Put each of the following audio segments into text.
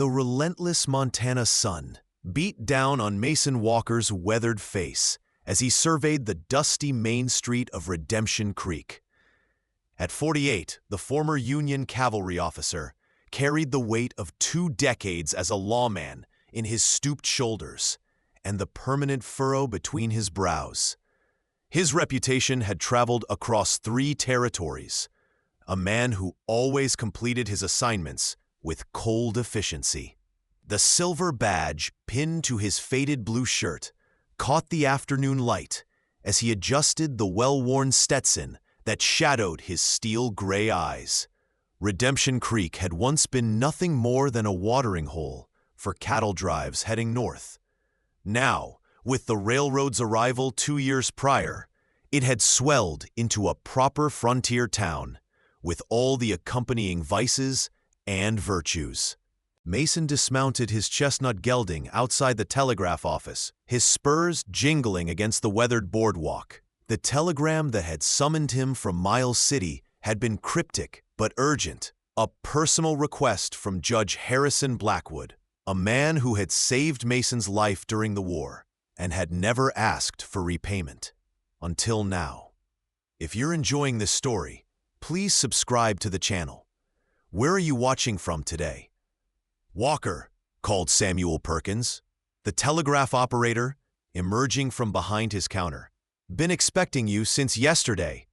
The relentless Montana sun beat down on Mason Walker's weathered face as he surveyed the dusty main street of Redemption Creek. At 48, the former Union cavalry officer carried the weight of 2 decades as a lawman in his stooped shoulders and the permanent furrow between his brows. His reputation had traveled across 3 territories, a man who always completed his assignments with cold efficiency. The silver badge pinned to his faded blue shirt caught the afternoon light as he adjusted the well-worn Stetson that shadowed his steel-gray eyes. Redemption Creek had once been nothing more than a watering hole for cattle drives heading north. Now, with the railroad's arrival 2 years prior, it had swelled into a proper frontier town with all the accompanying vices and virtues. Mason dismounted his chestnut gelding outside the telegraph office, his spurs jingling against the weathered boardwalk. The telegram that had summoned him from Miles City had been cryptic but urgent, a personal request from Judge Harrison Blackwood, a man who had saved Mason's life during the war and had never asked for repayment. Until now. If you're enjoying this story, please subscribe to the channel. Where are you watching from today? "Walker," called Samuel Perkins, the telegraph operator, emerging from behind his counter. "Been expecting you since yesterday."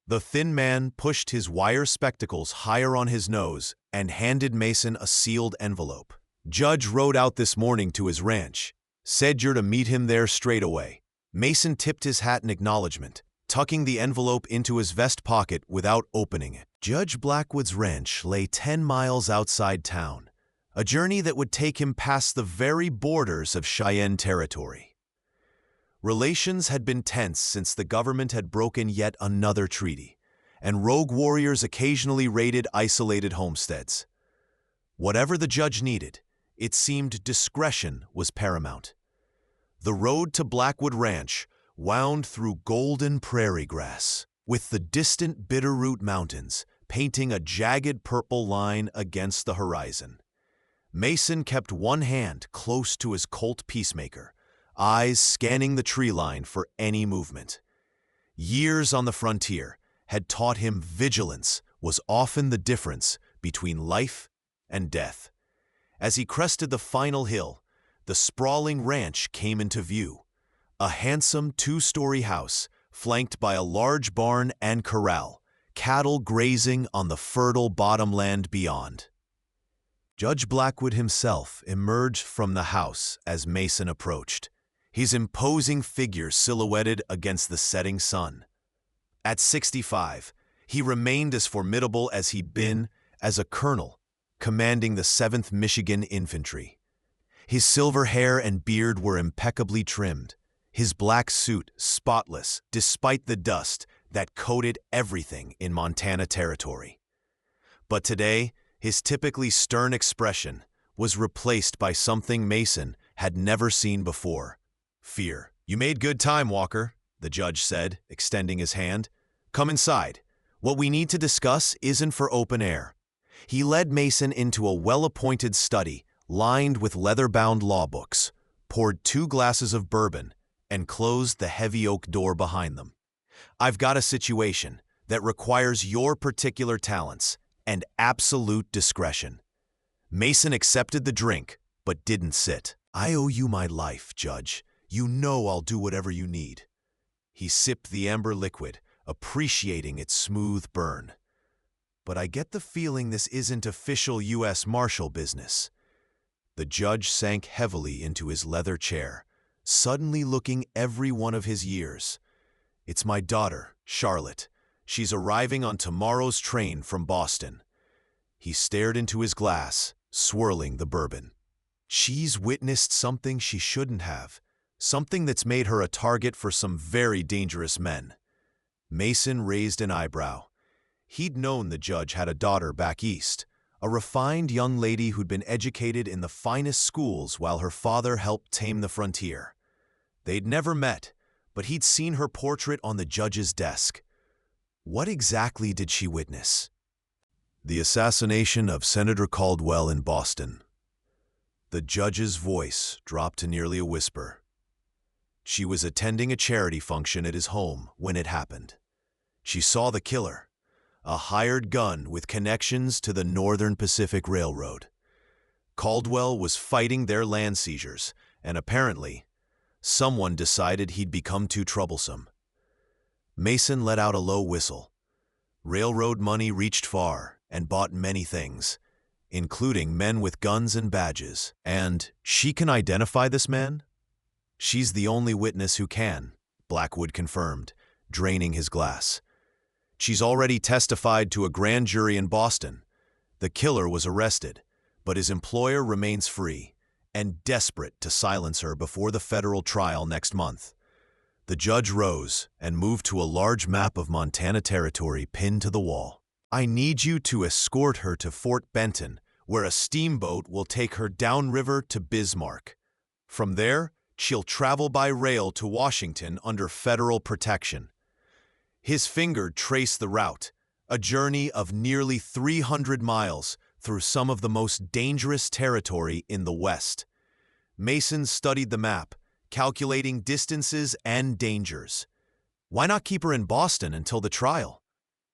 The thin man pushed his wire spectacles higher on his nose and handed Mason a sealed envelope. "Judge rode out this morning to his ranch. Said you're to meet him there straight away." Mason tipped his hat in acknowledgement, tucking the envelope into his vest pocket without opening it. Judge Blackwood's ranch lay 10 miles outside town, a journey that would take him past the very borders of Cheyenne territory. Relations had been tense since the government had broken yet another treaty, and rogue warriors occasionally raided isolated homesteads. Whatever the judge needed, it seemed discretion was paramount. The road to Blackwood Ranch wound through golden prairie grass, with the distant Bitterroot Mountains painting a jagged purple line against the horizon. Mason kept one hand close to his Colt Peacemaker, eyes scanning the tree line for any movement. Years on the frontier had taught him vigilance was often the difference between life and death. As he crested the final hill, the sprawling ranch came into view, a handsome 2-story house flanked by a large barn and corral, cattle grazing on the fertile bottomland beyond. Judge Blackwood himself emerged from the house as Mason approached, his imposing figure silhouetted against the setting sun. At 65, he remained as formidable as he'd been as a colonel, commanding the 7th Michigan Infantry. His silver hair and beard were impeccably trimmed, his black suit spotless despite the dust that coated everything in Montana territory. But today, his typically stern expression was replaced by something Mason had never seen before: fear. "You made good time, Walker," the judge said, extending his hand. "Come inside. What we need to discuss isn't for open air." He led Mason into a well-appointed study lined with leather-bound law books, poured 2 glasses of bourbon, and closed the heavy oak door behind them. "I've got a situation that requires your particular talents and absolute discretion." Mason accepted the drink, but didn't sit. "I owe you my life, Judge. You know I'll do whatever you need." He sipped the amber liquid, appreciating its smooth burn. "But I get the feeling this isn't official U.S. Marshal business." The judge sank heavily into his leather chair, suddenly looking every one of his years. "It's my daughter, Charlotte. She's arriving on tomorrow's train from Boston." He stared into his glass, swirling the bourbon. "She's witnessed something she shouldn't have, something that's made her a target for some very dangerous men." Mason raised an eyebrow. He'd known the judge had a daughter back east, a refined young lady who'd been educated in the finest schools while her father helped tame the frontier. They'd never met, but he'd seen her portrait on the judge's desk. What exactly did she witness? "The assassination of Senator Caldwell in Boston. The judge's voice dropped to nearly a whisper. She was attending a charity function at his home when it happened. She saw the killer, a hired gun with connections to the Northern Pacific Railroad. Caldwell was fighting their land seizures, and apparently, someone decided he'd become too troublesome. Mason let out a low whistle. Railroad money reached far and bought many things, including men with guns and badges. And she can identify this man? She's the only witness who can, Blackwood confirmed, draining his glass. She's already testified to a grand jury in Boston. The killer was arrested, but his employer remains free and desperate to silence her before the federal trial next month. The judge rose and moved to a large map of Montana territory pinned to the wall. I need you to escort her to Fort Benton, where a steamboat will take her downriver to Bismarck. From there, she'll travel by rail to Washington under federal protection. His finger traced the route, a journey of nearly 300 miles through some of the most dangerous territory in the West. Mason studied the map, calculating distances and dangers. Why not keep her in Boston until the trial?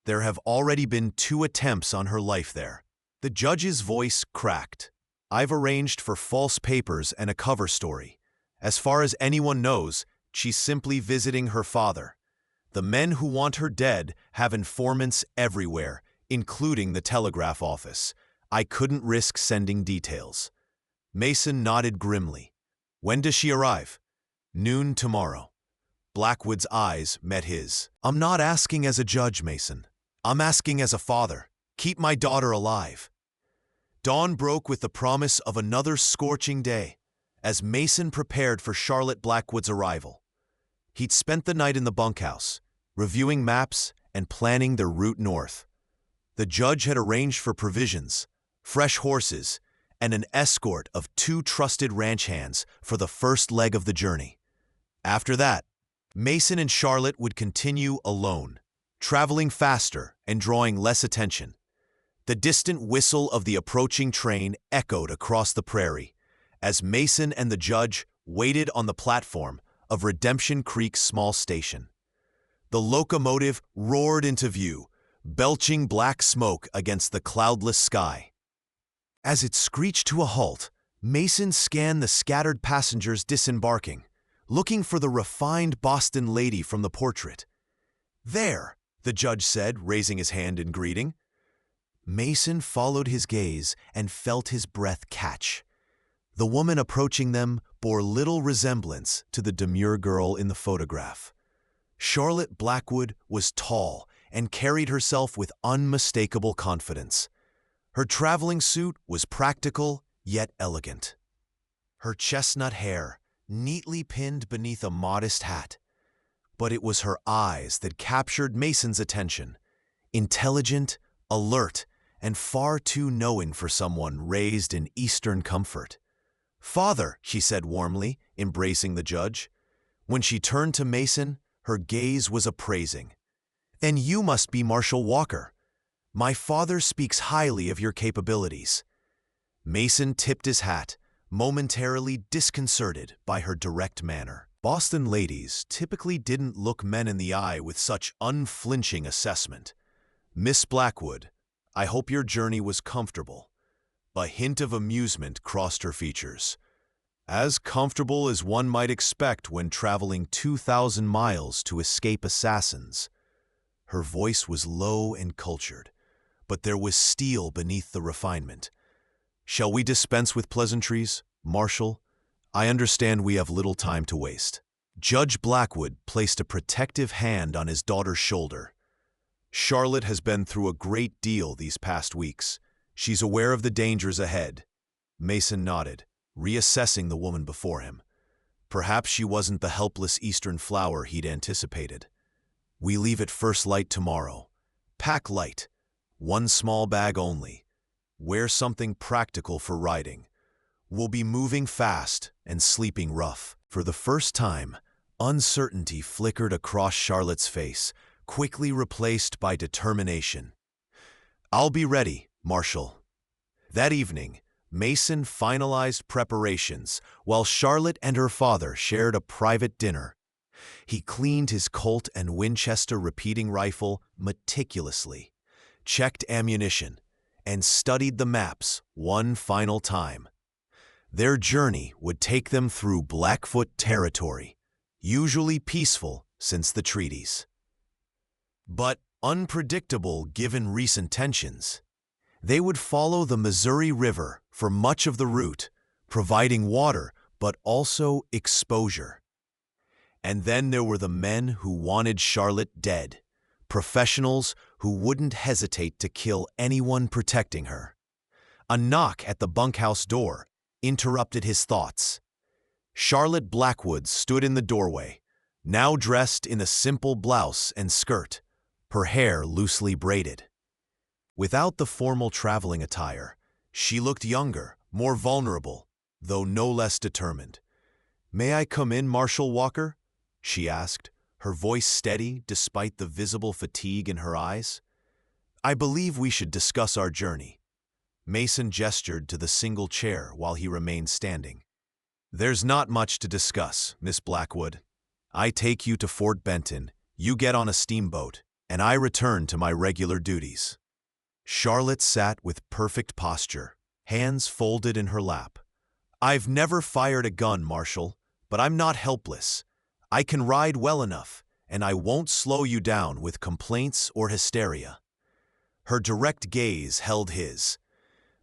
There have already been 2 attempts on her life there. The judge's voice cracked. I've arranged for false papers and a cover story. As far as anyone knows, she's simply visiting her father. The men who want her dead have informants everywhere, including the telegraph office. I couldn't risk sending details. Mason nodded grimly. When does she arrive? Noon tomorrow. Blackwood's eyes met his. I'm not asking as a judge, Mason. I'm asking as a father. Keep my daughter alive. Dawn broke with the promise of another scorching day as Mason prepared for Charlotte Blackwood's arrival. He'd spent the night in the bunkhouse, reviewing maps and planning their route north. The judge had arranged for provisions, fresh horses, and an escort of 2 trusted ranch hands for the first leg of the journey. After that, Mason and Charlotte would continue alone, traveling faster and drawing less attention. The distant whistle of the approaching train echoed across the prairie as Mason and the judge waited on the platform of Redemption Creek's small station. The locomotive roared into view, belching black smoke against the cloudless sky. As it screeched to a halt, Mason scanned the scattered passengers disembarking, looking for the refined Boston lady from the portrait. There, the judge said, raising his hand in greeting. Mason followed his gaze and felt his breath catch. The woman approaching them bore little resemblance to the demure girl in the photograph. Charlotte Blackwood was tall and carried herself with unmistakable confidence. Her traveling suit was practical yet elegant. Her chestnut hair neatly pinned beneath a modest hat. But it was her eyes that captured Mason's attention. Intelligent, alert, and far too knowing for someone raised in Eastern comfort. "Father," she said warmly, embracing the judge. When she turned to Mason, her gaze was appraising. "Then you must be Marshall Walker. My father speaks highly of your capabilities." Mason tipped his hat, momentarily disconcerted by her direct manner. Boston ladies typically didn't look men in the eye with such unflinching assessment. "Miss Blackwood, I hope your journey was comfortable." A hint of amusement crossed her features. "As comfortable as one might expect when traveling 2,000 miles to escape assassins." Her voice was low and cultured, but there was steel beneath the refinement. "Shall we dispense with pleasantries, Marshall? I understand we have little time to waste." Judge Blackwood placed a protective hand on his daughter's shoulder. "Charlotte has been through a great deal these past weeks. She's aware of the dangers ahead." Mason nodded, reassessing the woman before him. Perhaps she wasn't the helpless Eastern flower he'd anticipated. "We leave at first light tomorrow. Pack light. 1 small bag only. Wear something practical for riding. We'll be moving fast and sleeping rough." For the first time, uncertainty flickered across Charlotte's face, quickly replaced by determination. "I'll be ready, Marshall." That evening, Mason finalized preparations while Charlotte and her father shared a private dinner. He cleaned his Colt and Winchester repeating rifle meticulously, checked ammunition, and studied the maps one final time. Their journey would take them through Blackfoot territory, usually peaceful since the treaties, but unpredictable given recent tensions. They would follow the Missouri River for much of the route, providing water but also exposure. And then there were the men who wanted Charlotte dead, professionals who wouldn't hesitate to kill anyone protecting her. A knock at the bunkhouse door interrupted his thoughts. Charlotte Blackwood stood in the doorway, now dressed in a simple blouse and skirt, her hair loosely braided. Without the formal traveling attire, she looked younger, more vulnerable, though no less determined. "May I come in, Marshal Walker?" she asked, her voice steady despite the visible fatigue in her eyes. "I believe we should discuss our journey." Mason gestured to the single chair while he remained standing. "There's not much to discuss, Miss Blackwood. I take you to Fort Benton, you get on a steamboat, and I return to my regular duties." Charlotte sat with perfect posture, hands folded in her lap. "I've never fired a gun, Marshal, but I'm not helpless. I can ride well enough, and I won't slow you down with complaints or hysteria." Her direct gaze held his.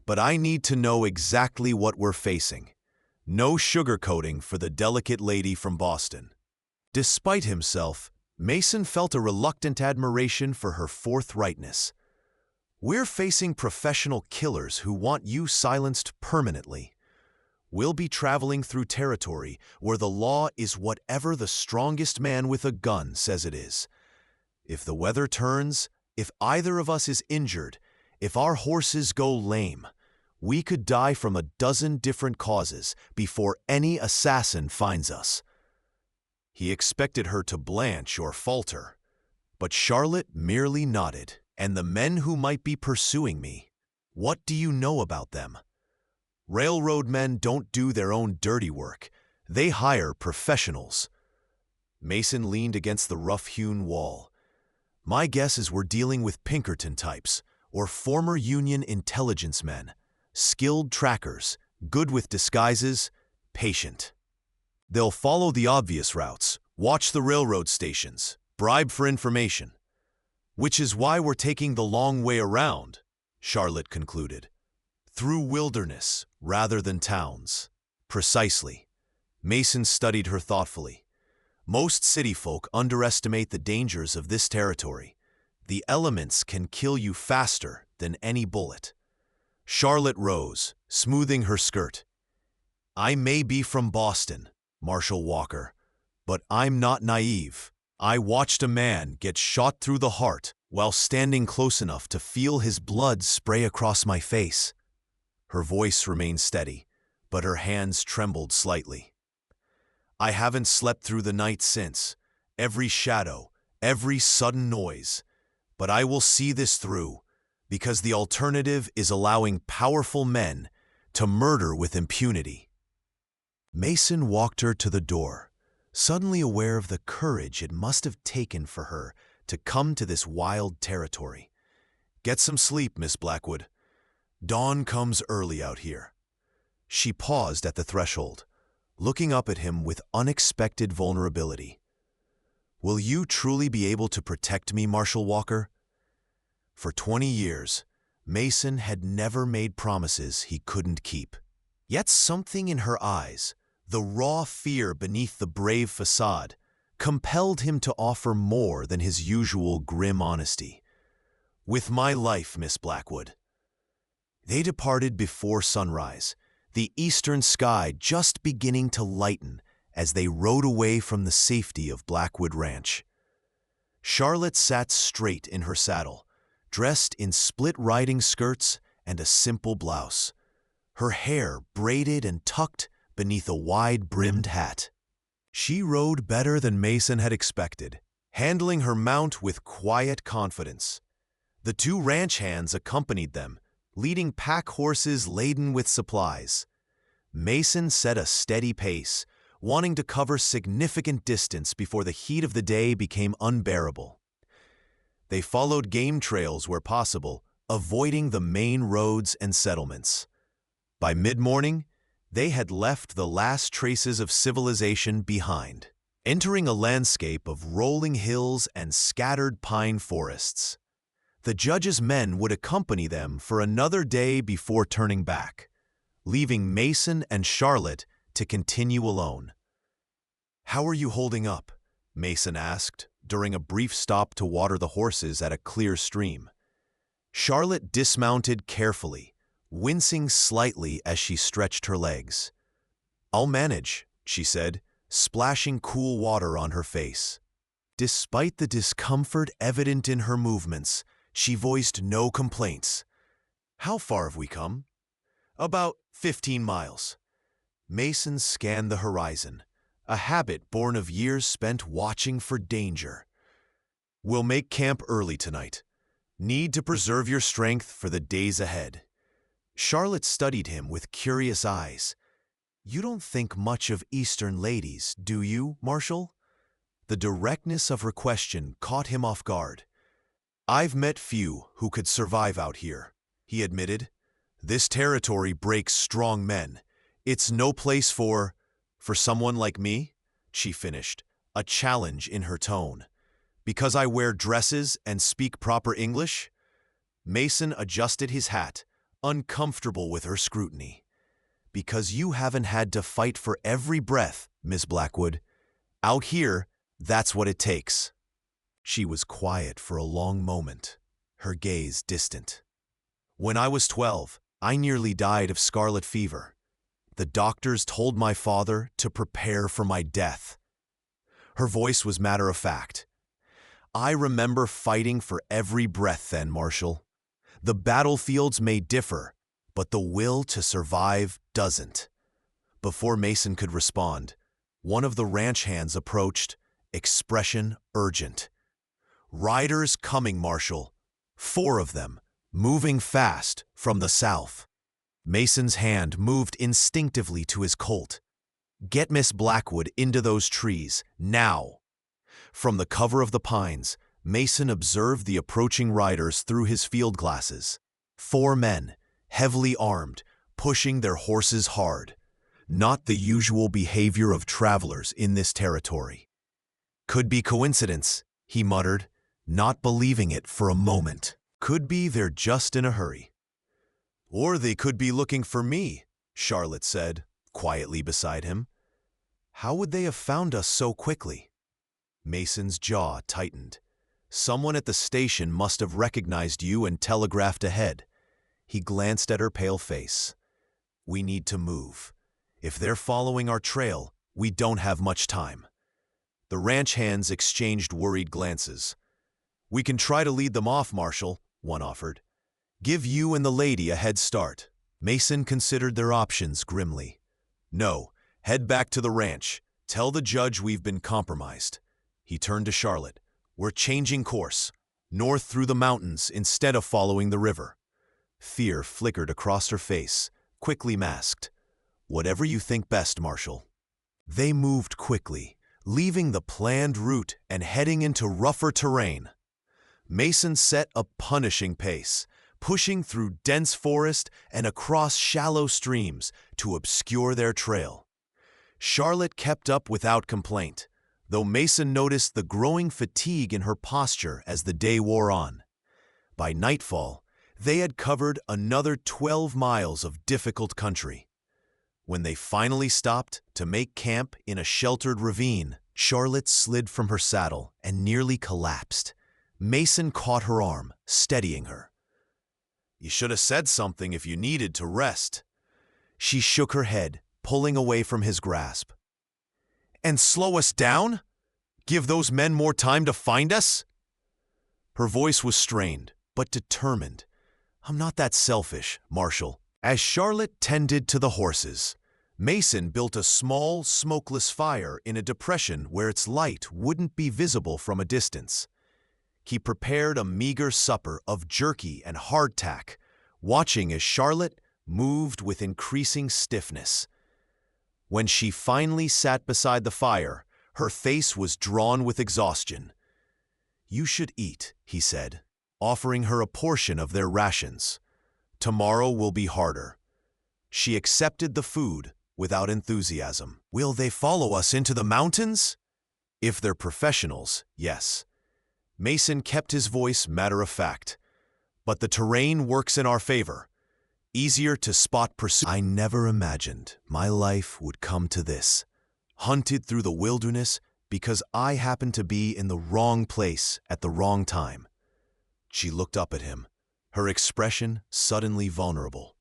"But I need to know exactly what we're facing. No sugarcoating for the delicate lady from Boston." Despite himself, Mason felt a reluctant admiration for her forthrightness. "We're facing professional killers who want you silenced permanently. We'll be traveling through territory where the law is whatever the strongest man with a gun says it is. If the weather turns, if either of us is injured, if our horses go lame, we could die from a dozen different causes before any assassin finds us." He expected her to blanch or falter, but Charlotte merely nodded. "And the men who might be pursuing me, what do you know about them? Railroad men don't do their own dirty work. They hire professionals." Mason leaned against the rough-hewn wall. "My guess is we're dealing with Pinkerton types, or former Union intelligence men. Skilled trackers, good with disguises, patient. They'll follow the obvious routes, watch the railroad stations, bribe for information. Which is why we're taking the long way around," Charlotte concluded. "Through wilderness rather than towns." "Precisely." Mason studied her thoughtfully. "Most city folk underestimate the dangers of this territory. The elements can kill you faster than any bullet." Charlotte rose, smoothing her skirt. "I may be from Boston, Marshal Walker, but I'm not naive. I watched a man get shot through the heart while standing close enough to feel his blood spray across my face." Her voice remained steady, but her hands trembled slightly. "I haven't slept through the night since, every shadow, every sudden noise, but I will see this through, because the alternative is allowing powerful men to murder with impunity." Mason walked her to the door, suddenly aware of the courage it must have taken for her to come to this wild territory. "Get some sleep, Miss Blackwood. Dawn comes early out here." She paused at the threshold, looking up at him with unexpected vulnerability. "Will you truly be able to protect me, Marshal Walker?" For 20 years, Mason had never made promises he couldn't keep. Yet something in her eyes, the raw fear beneath the brave facade, compelled him to offer more than his usual grim honesty. "With my life, Miss Blackwood." They departed before sunrise, the eastern sky just beginning to lighten as they rode away from the safety of Blackwood Ranch. Charlotte sat straight in her saddle, dressed in split riding skirts and a simple blouse, her hair braided and tucked beneath a wide-brimmed hat. She rode better than Mason had expected, handling her mount with quiet confidence. The two ranch hands accompanied them, leading pack horses laden with supplies. Mason set a steady pace, wanting to cover significant distance before the heat of the day became unbearable. They followed game trails where possible, avoiding the main roads and settlements. By mid-morning, they had left the last traces of civilization behind, entering a landscape of rolling hills and scattered pine forests. The judge's men would accompany them for another day before turning back, leaving Mason and Charlotte to continue alone. "How are you holding up?" Mason asked during a brief stop to water the horses at a clear stream. Charlotte dismounted carefully, wincing slightly as she stretched her legs. "I'll manage," she said, splashing cool water on her face. Despite the discomfort evident in her movements, she voiced no complaints. "How far have we come?" "About 15 miles. Mason scanned the horizon, a habit born of years spent watching for danger. "We'll make camp early tonight. Need to preserve your strength for the days ahead." Charlotte studied him with curious eyes. "You don't think much of Eastern ladies, do you, Marshal?" The directness of her question caught him off guard. "I've met few who could survive out here," he admitted. "This territory breaks strong men. It's no place for someone like me," she finished, a challenge in her tone. "Because I wear dresses and speak proper English?" Mason adjusted his hat, uncomfortable with her scrutiny. "Because you haven't had to fight for every breath, Miss Blackwood. Out here, that's what it takes." She was quiet for a long moment, her gaze distant. "When I was 12, I nearly died of scarlet fever. The doctors told my father to prepare for my death." Her voice was matter-of-fact. "I remember fighting for every breath then, Marshal. The battlefields may differ, but the will to survive doesn't." Before Mason could respond, one of the ranch hands approached, expression urgent. "Riders coming, Marshal. 4 of them, moving fast from the south." Mason's hand moved instinctively to his Colt. "Get Miss Blackwood into those trees, now." From the cover of the pines, Mason observed the approaching riders through his field glasses. 4 men, heavily armed, pushing their horses hard. Not the usual behavior of travelers in this territory. "Could be coincidence," he muttered, not believing it for a moment. "Could be they're just in a hurry." "Or they could be looking for me," Charlotte said, quietly beside him. "How would they have found us so quickly?" Mason's jaw tightened. "Someone at the station must have recognized you and telegraphed ahead." He glanced at her pale face. "We need to move. If they're following our trail, we don't have much time." The ranch hands exchanged worried glances. "We can try to lead them off, Marshal," one offered. "Give you and the lady a head start." Mason considered their options grimly. "No, head back to the ranch. Tell the judge we've been compromised." He turned to Charlotte. "We're changing course, north through the mountains instead of following the river." Fear flickered across her face, quickly masked. "Whatever you think best, Marshal." They moved quickly, leaving the planned route and heading into rougher terrain. Mason set a punishing pace, pushing through dense forest and across shallow streams to obscure their trail. Charlotte kept up without complaint, though Mason noticed the growing fatigue in her posture as the day wore on. By nightfall, they had covered another 12 miles of difficult country. When they finally stopped to make camp in a sheltered ravine, Charlotte slid from her saddle and nearly collapsed. Mason caught her arm, steadying her. "You should have said something if you needed to rest." She shook her head, pulling away from his grasp. "And slow us down? Give those men more time to find us?" Her voice was strained, but determined. "I'm not that selfish, Marshal." As Charlotte tended to the horses, Mason built a small, smokeless fire in a depression where its light wouldn't be visible from a distance. He prepared a meager supper of jerky and hardtack, watching as Charlotte moved with increasing stiffness. When she finally sat beside the fire, her face was drawn with exhaustion. "You should eat," he said, offering her a portion of their rations. "Tomorrow will be harder." She accepted the food without enthusiasm. "Will they follow us into the mountains?" "If they're professionals, yes." Mason kept his voice matter-of-fact. "But the terrain works in our favor. Easier to spot pursuit." "I never imagined my life would come to this. Hunted through the wilderness because I happened to be in the wrong place at the wrong time." She looked up at him, her expression suddenly vulnerable.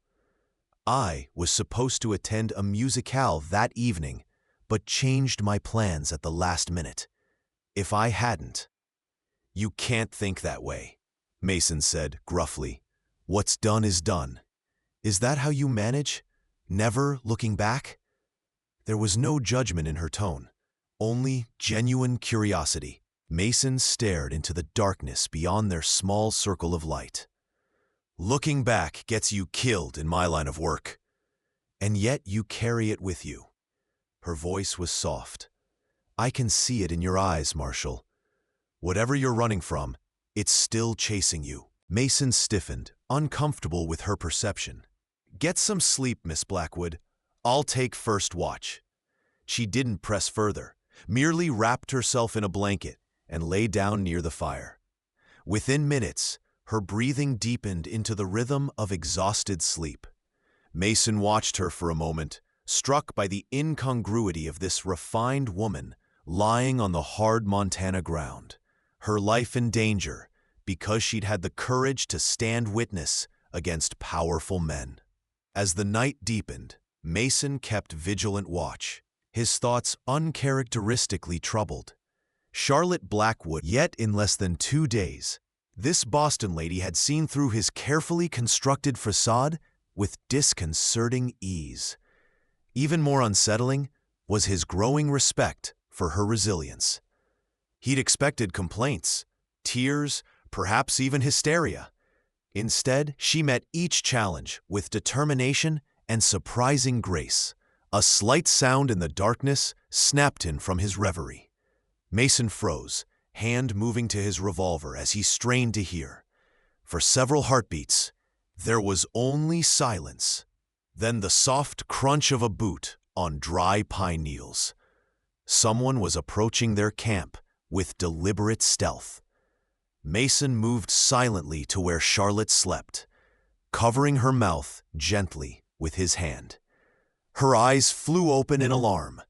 "I was supposed to attend a musicale that evening, but changed my plans at the last minute. If I hadn't—" "You can't think that way," Mason said gruffly. "What's done is done. Is that how you manage? Never looking back?" There was no judgment in her tone, only genuine curiosity. Mason stared into the darkness beyond their small circle of light. "Looking back gets you killed in my line of work. And yet you carry it with you." Her voice was soft. "I can see it in your eyes, Marshall. Whatever you're running from, it's still chasing you." Mason stiffened, uncomfortable with her perception. "Get some sleep, Miss Blackwood. I'll take first watch." She didn't press further, merely wrapped herself in a blanket and lay down near the fire. Within minutes, her breathing deepened into the rhythm of exhausted sleep. Mason watched her for a moment, struck by the incongruity of this refined woman lying on the hard Montana ground, her life in danger because she'd had the courage to stand witness against powerful men. As the night deepened, Mason kept vigilant watch, his thoughts uncharacteristically troubled. Charlotte Blackwood, yet in less than 2 days, this Boston lady had seen through his carefully constructed facade with disconcerting ease. Even more unsettling was his growing respect for her resilience. He'd expected complaints, tears, perhaps even hysteria. Instead, she met each challenge with determination and surprising grace. A slight sound in the darkness snapped him from his reverie. Mason froze, hand moving to his revolver as he strained to hear. For several heartbeats, there was only silence, then the soft crunch of a boot on dry pine needles. Someone was approaching their camp with deliberate stealth. Mason moved silently to where Charlotte slept, covering her mouth gently with his hand. Her eyes flew open in alarm,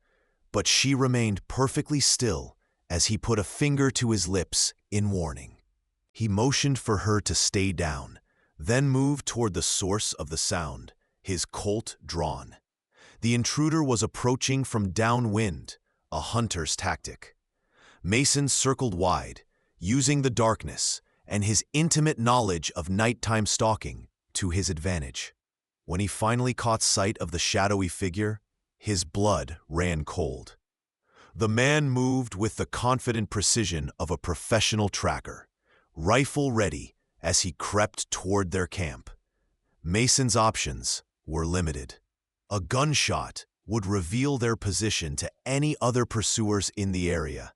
but she remained perfectly still as he put a finger to his lips in warning. He motioned for her to stay down, then moved toward the source of the sound, his Colt drawn. The intruder was approaching from downwind, a hunter's tactic. Mason circled wide, using the darkness and his intimate knowledge of nighttime stalking to his advantage. When he finally caught sight of the shadowy figure, his blood ran cold. The man moved with the confident precision of a professional tracker, rifle ready as he crept toward their camp. Mason's options were limited. A gunshot would reveal their position to any other pursuers in the area.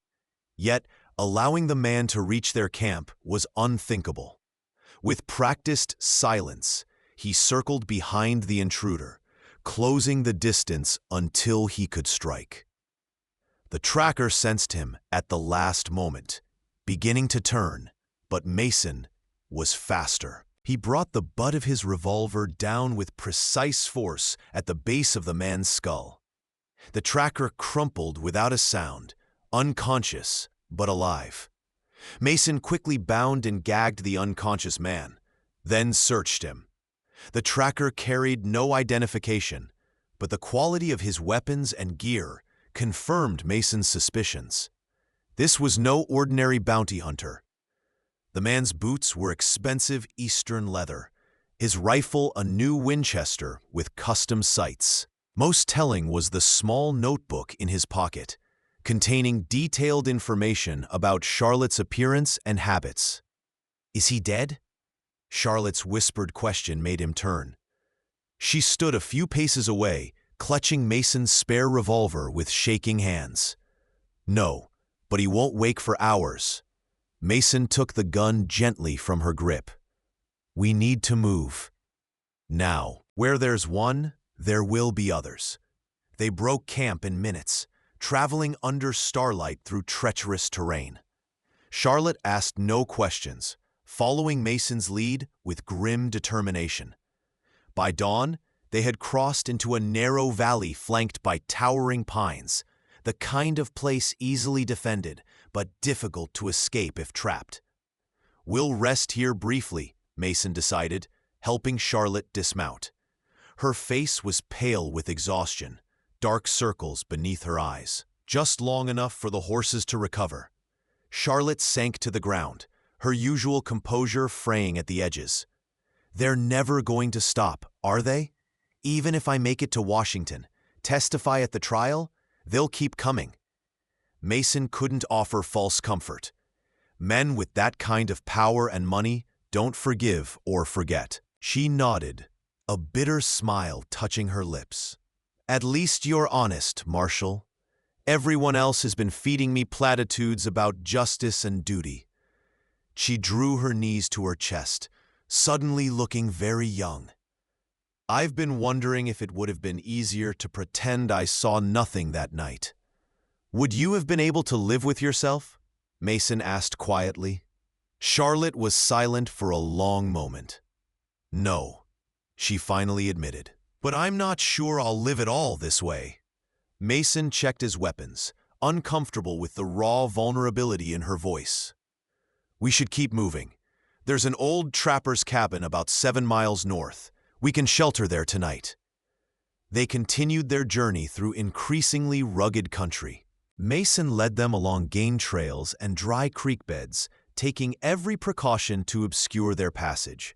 Yet, allowing the man to reach their camp was unthinkable. With practiced silence, he circled behind the intruder, closing the distance until he could strike. The tracker sensed him at the last moment, beginning to turn, but Mason was faster. He brought the butt of his revolver down with precise force at the base of the man's skull. The tracker crumpled without a sound, unconscious but alive. Mason quickly bound and gagged the unconscious man, then searched him. The tracker carried no identification, but the quality of his weapons and gear confirmed Mason's suspicions. This was no ordinary bounty hunter. The man's boots were expensive Eastern leather, his rifle a new Winchester with custom sights. Most telling was the small notebook in his pocket, containing detailed information about Charlotte's appearance and habits. "Is he dead?" Charlotte's whispered question made him turn. She stood a few paces away, clutching Mason's spare revolver with shaking hands. No, but he won't wake for hours. Mason took the gun gently from her grip. We need to move. Now, where there's one, there will be others. They broke camp in minutes, traveling under starlight through treacherous terrain. Charlotte asked no questions, following Mason's lead with grim determination. By dawn, they had crossed into a narrow valley flanked by towering pines, the kind of place easily defended, but difficult to escape if trapped. We'll rest here briefly, Mason decided, helping Charlotte dismount. Her face was pale with exhaustion, dark circles beneath her eyes, just long enough for the horses to recover. Charlotte sank to the ground, her usual composure fraying at the edges. They're never going to stop, are they? Even if I make it to Washington, testify at the trial, they'll keep coming. Mason couldn't offer false comfort. Men with that kind of power and money don't forgive or forget. She nodded, a bitter smile touching her lips. At least you're honest, Marshal. Everyone else has been feeding me platitudes about justice and duty. She drew her knees to her chest, suddenly looking very young. I've been wondering if it would have been easier to pretend I saw nothing that night. Would you have been able to live with yourself? Mason asked quietly. Charlotte was silent for a long moment. No, she finally admitted. But I'm not sure I'll live at all this way. Mason checked his weapons, uncomfortable with the raw vulnerability in her voice. We should keep moving. There's an old trapper's cabin about 7 miles north. We can shelter there tonight. They continued their journey through increasingly rugged country. Mason led them along game trails and dry creek beds, taking every precaution to obscure their passage.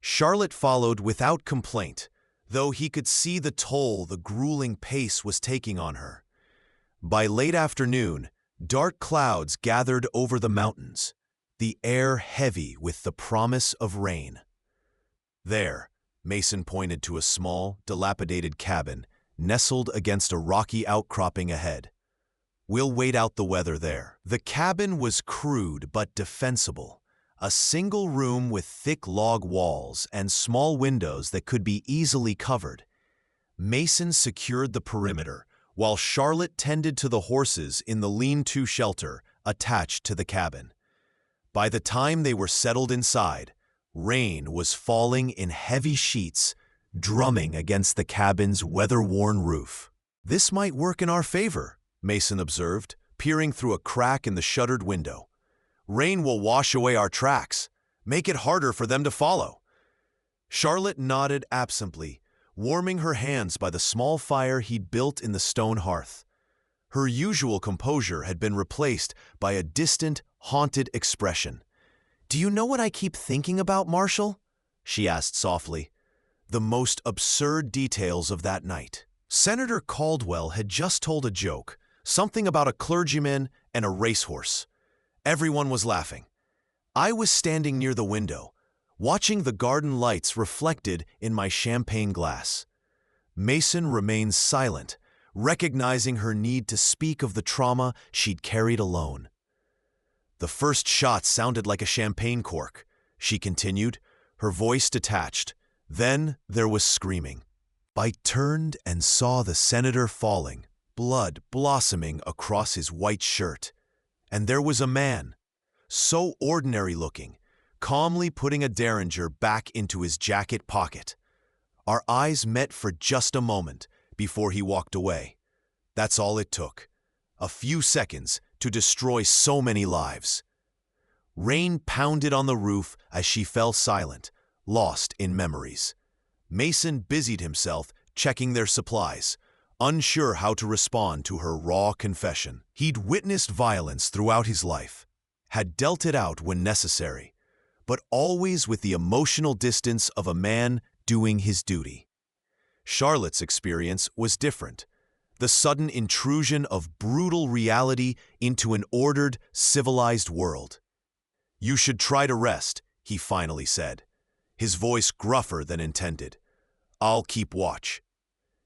Charlotte followed without complaint, though he could see the toll the grueling pace was taking on her. By late afternoon, dark clouds gathered over the mountains, the air heavy with the promise of rain. There, Mason pointed to a small, dilapidated cabin nestled against a rocky outcropping ahead. We'll wait out the weather there. The cabin was crude but defensible. A single room with thick log walls and small windows that could be easily covered. Mason secured the perimeter, while Charlotte tended to the horses in the lean-to shelter attached to the cabin. By the time they were settled inside, rain was falling in heavy sheets, drumming against the cabin's weather-worn roof. This might work in our favor, Mason observed, peering through a crack in the shuttered window. Rain will wash away our tracks, make it harder for them to follow. Charlotte nodded absently, warming her hands by the small fire he'd built in the stone hearth. Her usual composure had been replaced by a distant, haunted expression. "Do you know what I keep thinking about, Marshal?" she asked softly. The most absurd details of that night. Senator Caldwell had just told a joke, something about a clergyman and a racehorse. Everyone was laughing. I was standing near the window, watching the garden lights reflected in my champagne glass. Mason remained silent, recognizing her need to speak of the trauma she'd carried alone. The first shot sounded like a champagne cork, she continued, her voice detached. Then there was screaming. I turned and saw the senator falling, blood blossoming across his white shirt. And there was a man, so ordinary-looking, calmly putting a derringer back into his jacket pocket. Our eyes met for just a moment before he walked away. That's all it took. A few seconds to destroy so many lives. Rain pounded on the roof as she fell silent, lost in memories. Mason busied himself checking their supplies, unsure how to respond to her raw confession. He'd witnessed violence throughout his life, had dealt it out when necessary, but always with the emotional distance of a man doing his duty. Charlotte's experience was different, the sudden intrusion of brutal reality into an ordered, civilized world. You should try to rest, he finally said. his voice gruffer than intended. "I'll keep watch."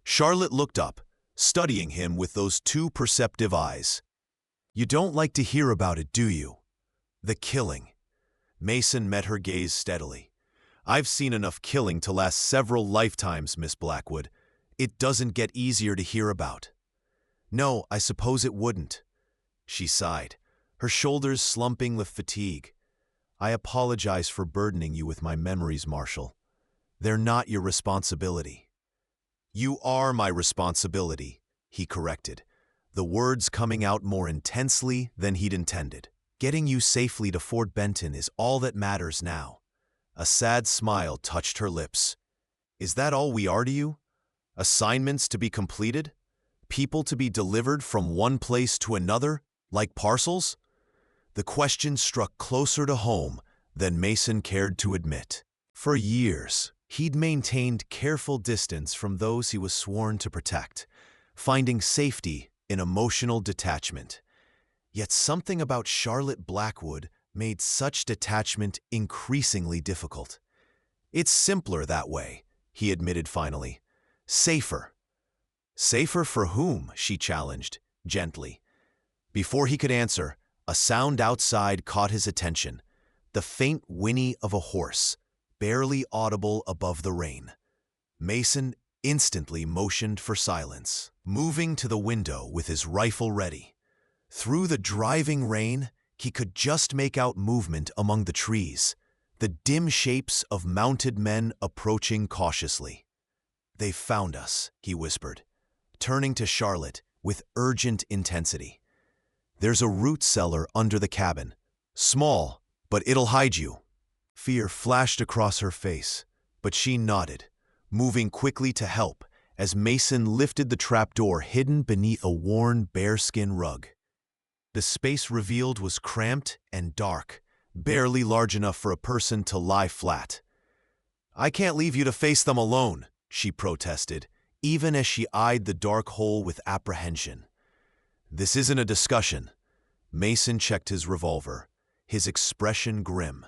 Charlotte looked up, studying him with those two perceptive eyes. "You don't like to hear about it, do you? The killing." Mason met her gaze steadily. "I've seen enough killing to last several lifetimes, Miss Blackwood. It doesn't get easier to hear about." "No, I suppose it wouldn't." She sighed, her shoulders slumping with fatigue. "I apologize for burdening you with my memories, Marshall. They're not your responsibility." "You are my responsibility," he corrected, the words coming out more intensely than he'd intended. "Getting you safely to Fort Benton is all that matters now." A sad smile touched her lips. "Is that all we are to you? Assignments to be completed? People to be delivered from one place to another, like parcels?" The question struck closer to home than Mason cared to admit. For years, he'd maintained careful distance from those he was sworn to protect, finding safety in emotional detachment. Yet something about Charlotte Blackwood made such detachment increasingly difficult. "It's simpler that way," he admitted finally. "Safer." "Safer for whom?" she challenged, gently. Before he could answer, a sound outside caught his attention, the faint whinny of a horse, barely audible above the rain. Mason instantly motioned for silence, moving to the window with his rifle ready. Through the driving rain, he could just make out movement among the trees, the dim shapes of mounted men approaching cautiously. "They've found us," he whispered, turning to Charlotte with urgent intensity. "There's a root cellar under the cabin. Small, but it'll hide you." Fear flashed across her face, but she nodded, moving quickly to help as Mason lifted the trapdoor hidden beneath a worn bearskin rug. The space revealed was cramped and dark, barely large enough for a person to lie flat. "I can't leave you to face them alone," she protested, even as she eyed the dark hole with apprehension. "This isn't a discussion." Mason checked his revolver, his expression grim.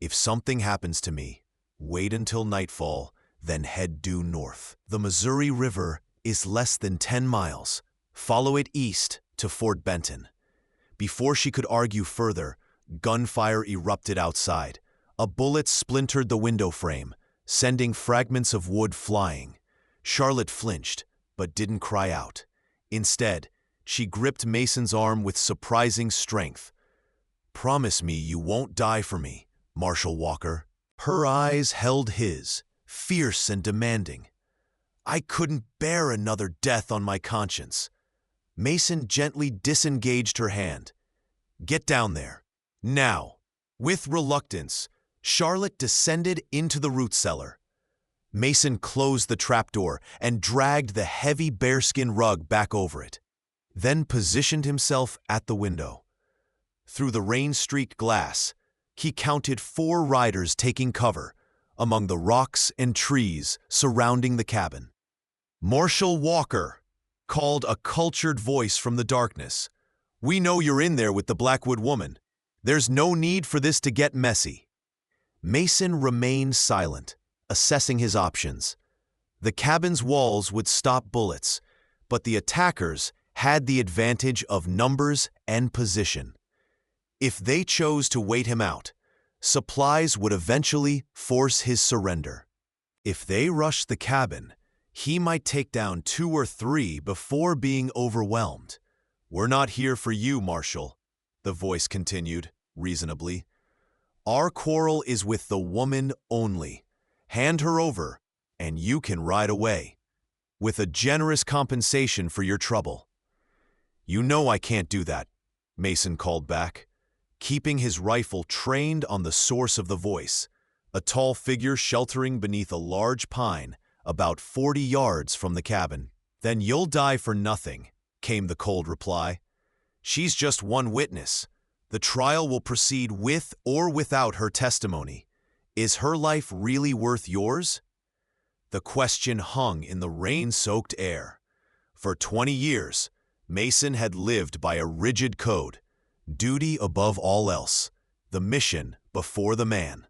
"If something happens to me, wait until nightfall, then head due north. The Missouri River is less than 10 miles. Follow it east to Fort Benton." Before she could argue further, gunfire erupted outside. A bullet splintered the window frame, sending fragments of wood flying. Charlotte flinched, but didn't cry out. Instead, she gripped Mason's arm with surprising strength. "Promise me you won't die for me, Marshall Walker." Her eyes held his, fierce and demanding. "I couldn't bear another death on my conscience." Mason gently disengaged her hand. "Get down there. Now." With reluctance, Charlotte descended into the root cellar. Mason closed the trapdoor and dragged the heavy bearskin rug back over it, then positioned himself at the window. Through the rain-streaked glass, he counted 4 riders taking cover among the rocks and trees surrounding the cabin. "Marshall Walker," called a cultured voice from the darkness. "We know you're in there with the Blackwood woman. There's no need for this to get messy." Mason remained silent, assessing his options. The cabin's walls would stop bullets, but the attackers had the advantage of numbers and position. If they chose to wait him out, supplies would eventually force his surrender. If they rushed the cabin, he might take down 2 or 3 before being overwhelmed. "We're not here for you, Marshall," the voice continued, reasonably. "Our quarrel is with the woman only. Hand her over, and you can ride away, with a generous compensation for your trouble." "You know I can't do that," Mason called back, keeping his rifle trained on the source of the voice, a tall figure sheltering beneath a large pine about 40 yards from the cabin. "Then you'll die for nothing," came the cold reply. "She's just one witness. The trial will proceed with or without her testimony. Is her life really worth yours?" The question hung in the rain-soaked air. For 20 years, Mason had lived by a rigid code: duty above all else, the mission before the man.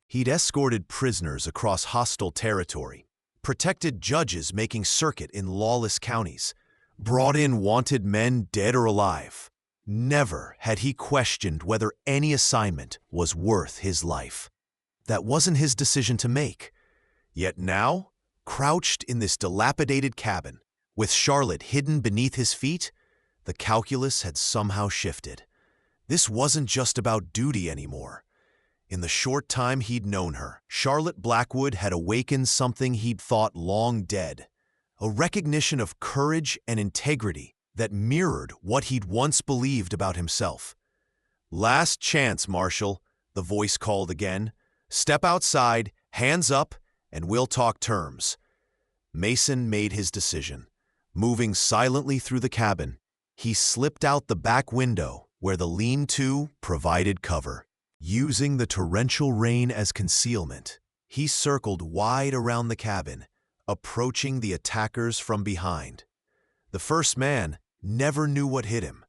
He'd escorted prisoners across hostile territory, protected judges making circuit in lawless counties, brought in wanted men dead or alive. Never had he questioned whether any assignment was worth his life. That wasn't his decision to make. Yet now, crouched in this dilapidated cabin, with Charlotte hidden beneath his feet, the calculus had somehow shifted. This wasn't just about duty anymore. In the short time he'd known her, Charlotte Blackwood had awakened something he'd thought long dead, a recognition of courage and integrity that mirrored what he'd once believed about himself. "Last chance, Marshal," the voice called again. "Step outside, hands up, and we'll talk terms." Mason made his decision. Moving silently through the cabin, he slipped out the back window where the lean-to provided cover. Using the torrential rain as concealment, he circled wide around the cabin, approaching the attackers from behind. The first man never knew what hit him.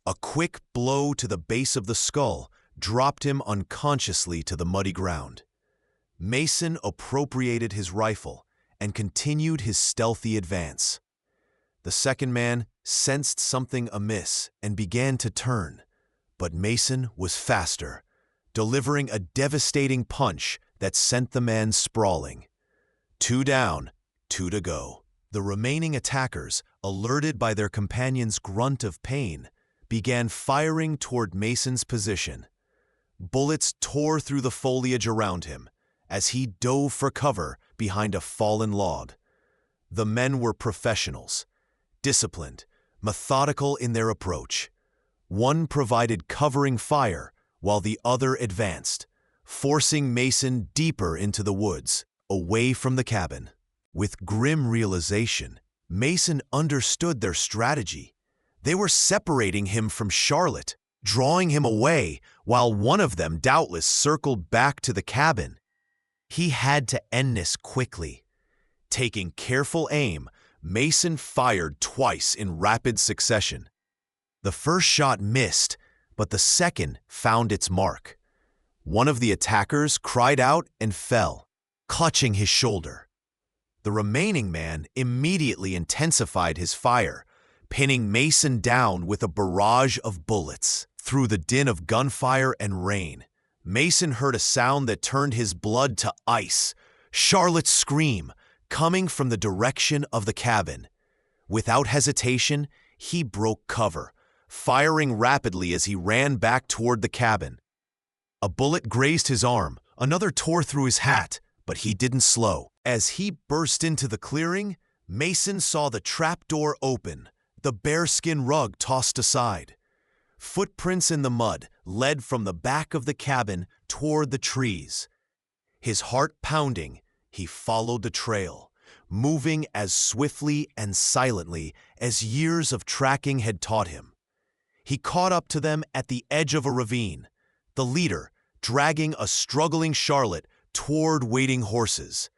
A quick blow to the base of the skull dropped him unconsciously to the muddy ground. Mason appropriated his rifle and continued his stealthy advance. The second man sensed something amiss and began to turn, but Mason was faster, delivering a devastating punch that sent the man sprawling. 2 down, 2 to go. The remaining attackers, alerted by their companion's grunt of pain, began firing toward Mason's position. Bullets tore through the foliage around him as he dove for cover behind a fallen log. The men were professionals, disciplined, methodical in their approach. One provided covering fire while the other advanced, forcing Mason deeper into the woods, away from the cabin. With grim realization, Mason understood their strategy. They were separating him from Charlotte, drawing him away, while one of them doubtless circled back to the cabin. He had to end this quickly. Taking careful aim, Mason fired twice in rapid succession. The first shot missed, but the second found its mark. One of the attackers cried out and fell, clutching his shoulder. The remaining man immediately intensified his fire, pinning Mason down with a barrage of bullets. Through the din of gunfire and rain, Mason heard a sound that turned his blood to ice. Charlotte's scream, coming from the direction of the cabin. Without hesitation, he broke cover, firing rapidly as he ran back toward the cabin. A bullet grazed his arm, another tore through his hat, but he didn't slow. As he burst into the clearing, Mason saw the trapdoor open, the bearskin rug tossed aside. Footprints in the mud led from the back of the cabin toward the trees. His heart pounding, he followed the trail, moving as swiftly and silently as years of tracking had taught him. He caught up to them at the edge of a ravine, the leader dragging a struggling Charlotte toward waiting horses.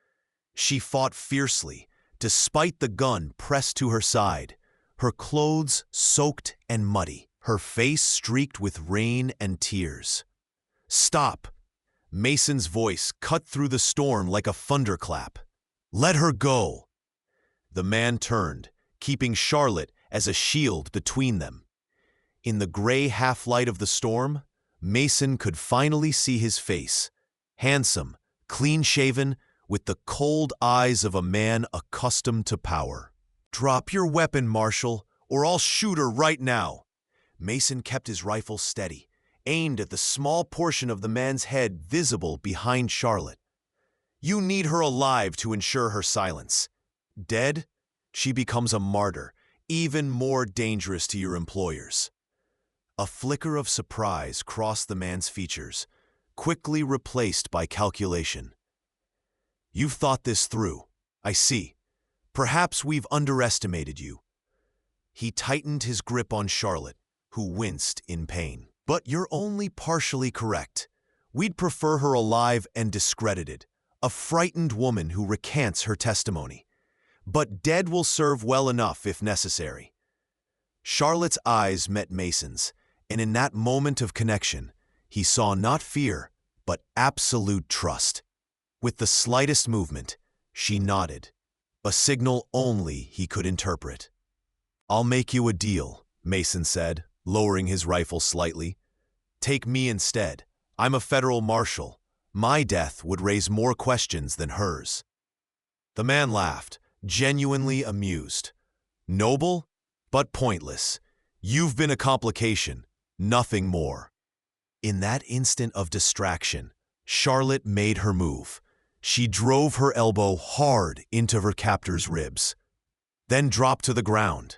She fought fiercely, despite the gun pressed to her side, her clothes soaked and muddy, her face streaked with rain and tears. "Stop!" Mason's voice cut through the storm like a thunderclap. "Let her go!" The man turned, keeping Charlotte as a shield between them. In the gray half-light of the storm, Mason could finally see his face, handsome, clean-shaven, with the cold eyes of a man accustomed to power. "Drop your weapon, Marshal, or I'll shoot her right now." Mason kept his rifle steady, aimed at the small portion of the man's head visible behind Charlotte. "You need her alive to ensure her silence. Dead, she becomes a martyr, even more dangerous to your employers." A flicker of surprise crossed the man's features, quickly replaced by calculation. "You've thought this through, I see. Perhaps we've underestimated you." He tightened his grip on Charlotte, who winced in pain. "But you're only partially correct. We'd prefer her alive and discredited, a frightened woman who recants her testimony. But dead will serve well enough if necessary." Charlotte's eyes met Mason's, and in that moment of connection, he saw not fear, but absolute trust. With the slightest movement, she nodded, a signal only he could interpret. "I'll make you a deal," Mason said, lowering his rifle slightly. "Take me instead. I'm a federal marshal. My death would raise more questions than hers." The man laughed, genuinely amused. "Noble, but pointless. You've been a complication, nothing more." In that instant of distraction, Charlotte made her move. She drove her elbow hard into her captor's ribs, then dropped to the ground.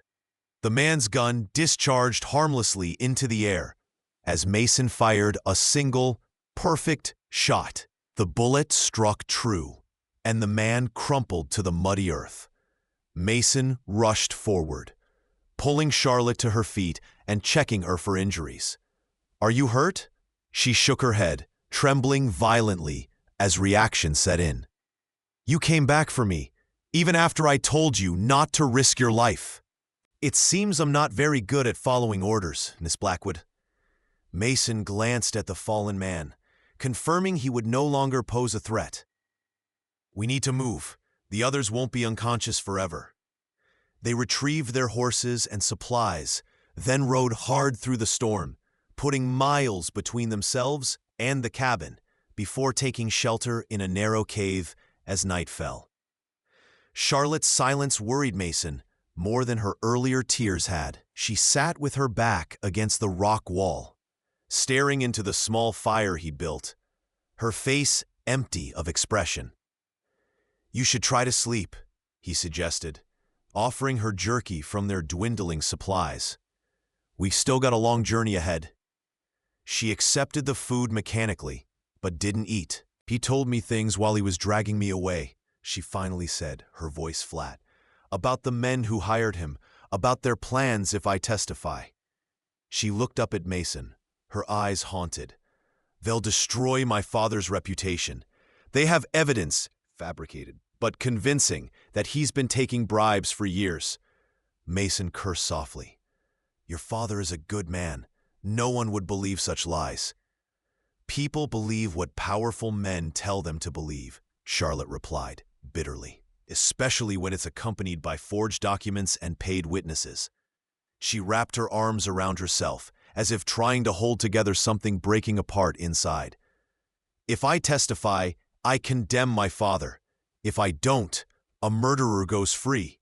The man's gun discharged harmlessly into the air as Mason fired a single, perfect shot. The bullet struck true, and the man crumpled to the muddy earth. Mason rushed forward, pulling Charlotte to her feet and checking her for injuries. "Are you hurt?" She shook her head, trembling violently as reaction set in. "You came back for me, even after I told you not to risk your life." "It seems I'm not very good at following orders, Miss Blackwood." Mason glanced at the fallen man, confirming he would no longer pose a threat. "We need to move. The others won't be unconscious forever." They retrieved their horses and supplies, then rode hard through the storm, putting miles between themselves and the cabin before taking shelter in a narrow cave as night fell. Charlotte's silence worried Mason more than her earlier tears had. She sat with her back against the rock wall, staring into the small fire he built, her face empty of expression. "You should try to sleep," he suggested, offering her jerky from their dwindling supplies. "We've still got a long journey ahead." She accepted the food mechanically, but didn't eat. "He told me things while he was dragging me away," she finally said, her voice flat. "About the men who hired him, about their plans if I testify." She looked up at Mason, her eyes haunted. "They'll destroy my father's reputation. They have evidence, fabricated, but convincing, that he's been taking bribes for years." Mason cursed softly. "Your father is a good man. No one would believe such lies." "People believe what powerful men tell them to believe," Charlotte replied, bitterly, "especially when it's accompanied by forged documents and paid witnesses." She wrapped her arms around herself, as if trying to hold together something breaking apart inside. "If I testify, I condemn my father. If I don't, a murderer goes free."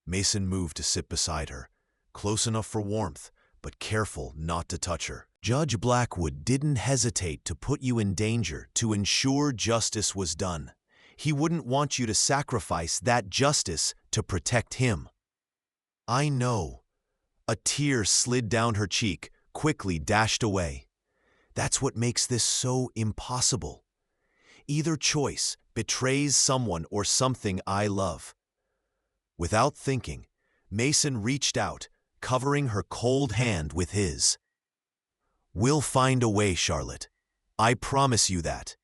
Mason moved to sit beside her, close enough for warmth, but careful not to touch her. "Judge Blackwood didn't hesitate to put you in danger to ensure justice was done. He wouldn't want you to sacrifice that justice to protect him." "I know." A tear slid down her cheek, quickly dashed away. "That's what makes this so impossible. Either choice betrays someone or something I love." Without thinking, Mason reached out, covering her cold hand with his. "We'll find a way, Charlotte. I promise you that."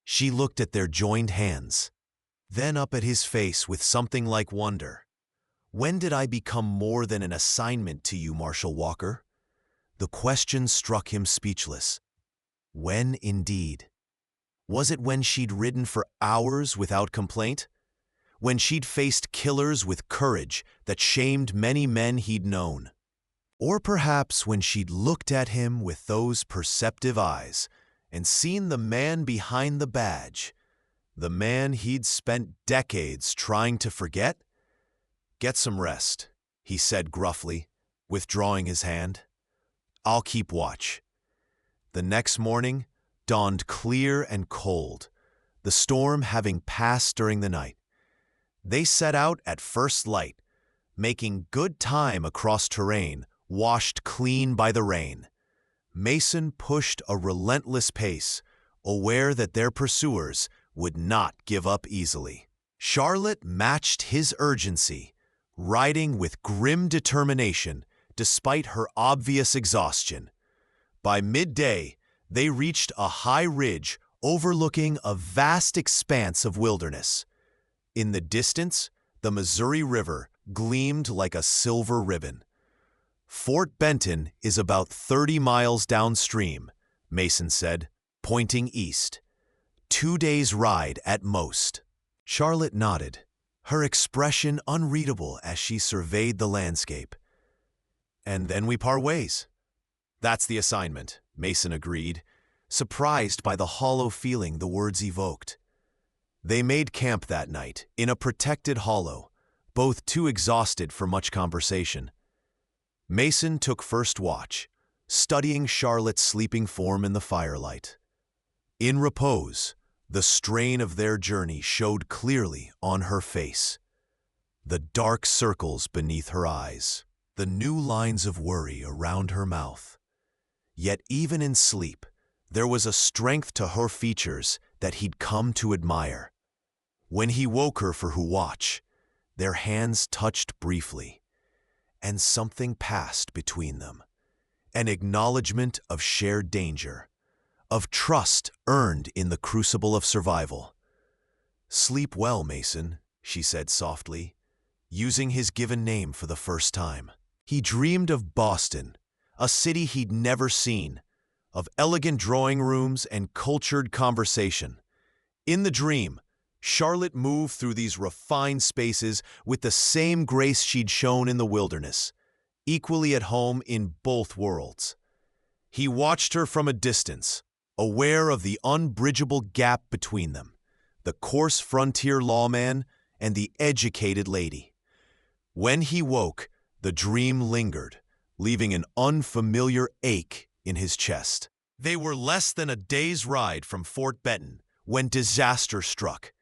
She looked at their joined hands, then up at his face with something like wonder. "When did I become more than an assignment to you, Marshal Walker?" The question struck him speechless. When, indeed? Was it when she'd ridden for hours without complaint? When she'd faced killers with courage that shamed many men he'd known? Or perhaps when she'd looked at him with those perceptive eyes and seen the man behind the badge, the man he'd spent decades trying to forget? "Get some rest," he said gruffly, withdrawing his hand. "I'll keep watch." The next morning dawned clear and cold, the storm having passed during the night. They set out at first light, making good time across terrain washed clean by the rain. Mason pushed a relentless pace, aware that their pursuers would not give up easily. Charlotte matched his urgency, riding with grim determination despite her obvious exhaustion. By midday, they reached a high ridge overlooking a vast expanse of wilderness. In the distance, the Missouri River gleamed like a silver ribbon. "Fort Benton is about 30 miles downstream," Mason said, pointing east. 2 days' ride at most. Charlotte nodded, her expression unreadable as she surveyed the landscape. And then we part ways. That's the assignment, Mason agreed, surprised by the hollow feeling the words evoked. They made camp that night, in a protected hollow, both too exhausted for much conversation. Mason took first watch, studying Charlotte's sleeping form in the firelight. In repose, the strain of their journey showed clearly on her face. The dark circles beneath her eyes, the new lines of worry around her mouth. Yet even in sleep, there was a strength to her features that he'd come to admire. When he woke her for her watch, their hands touched briefly, and something passed between them. An acknowledgement of shared danger, of trust earned in the crucible of survival. "Sleep well, Mason," she said softly, using his given name for the first time. He dreamed of Boston, a city he'd never seen, of elegant drawing rooms and cultured conversation. In the dream, Charlotte moved through these refined spaces with the same grace she'd shown in the wilderness, equally at home in both worlds. He watched her from a distance, aware of the unbridgeable gap between them, the coarse frontier lawman and the educated lady. When he woke, the dream lingered, leaving an unfamiliar ache in his chest. They were less than a day's ride from Fort Benton when disaster struck.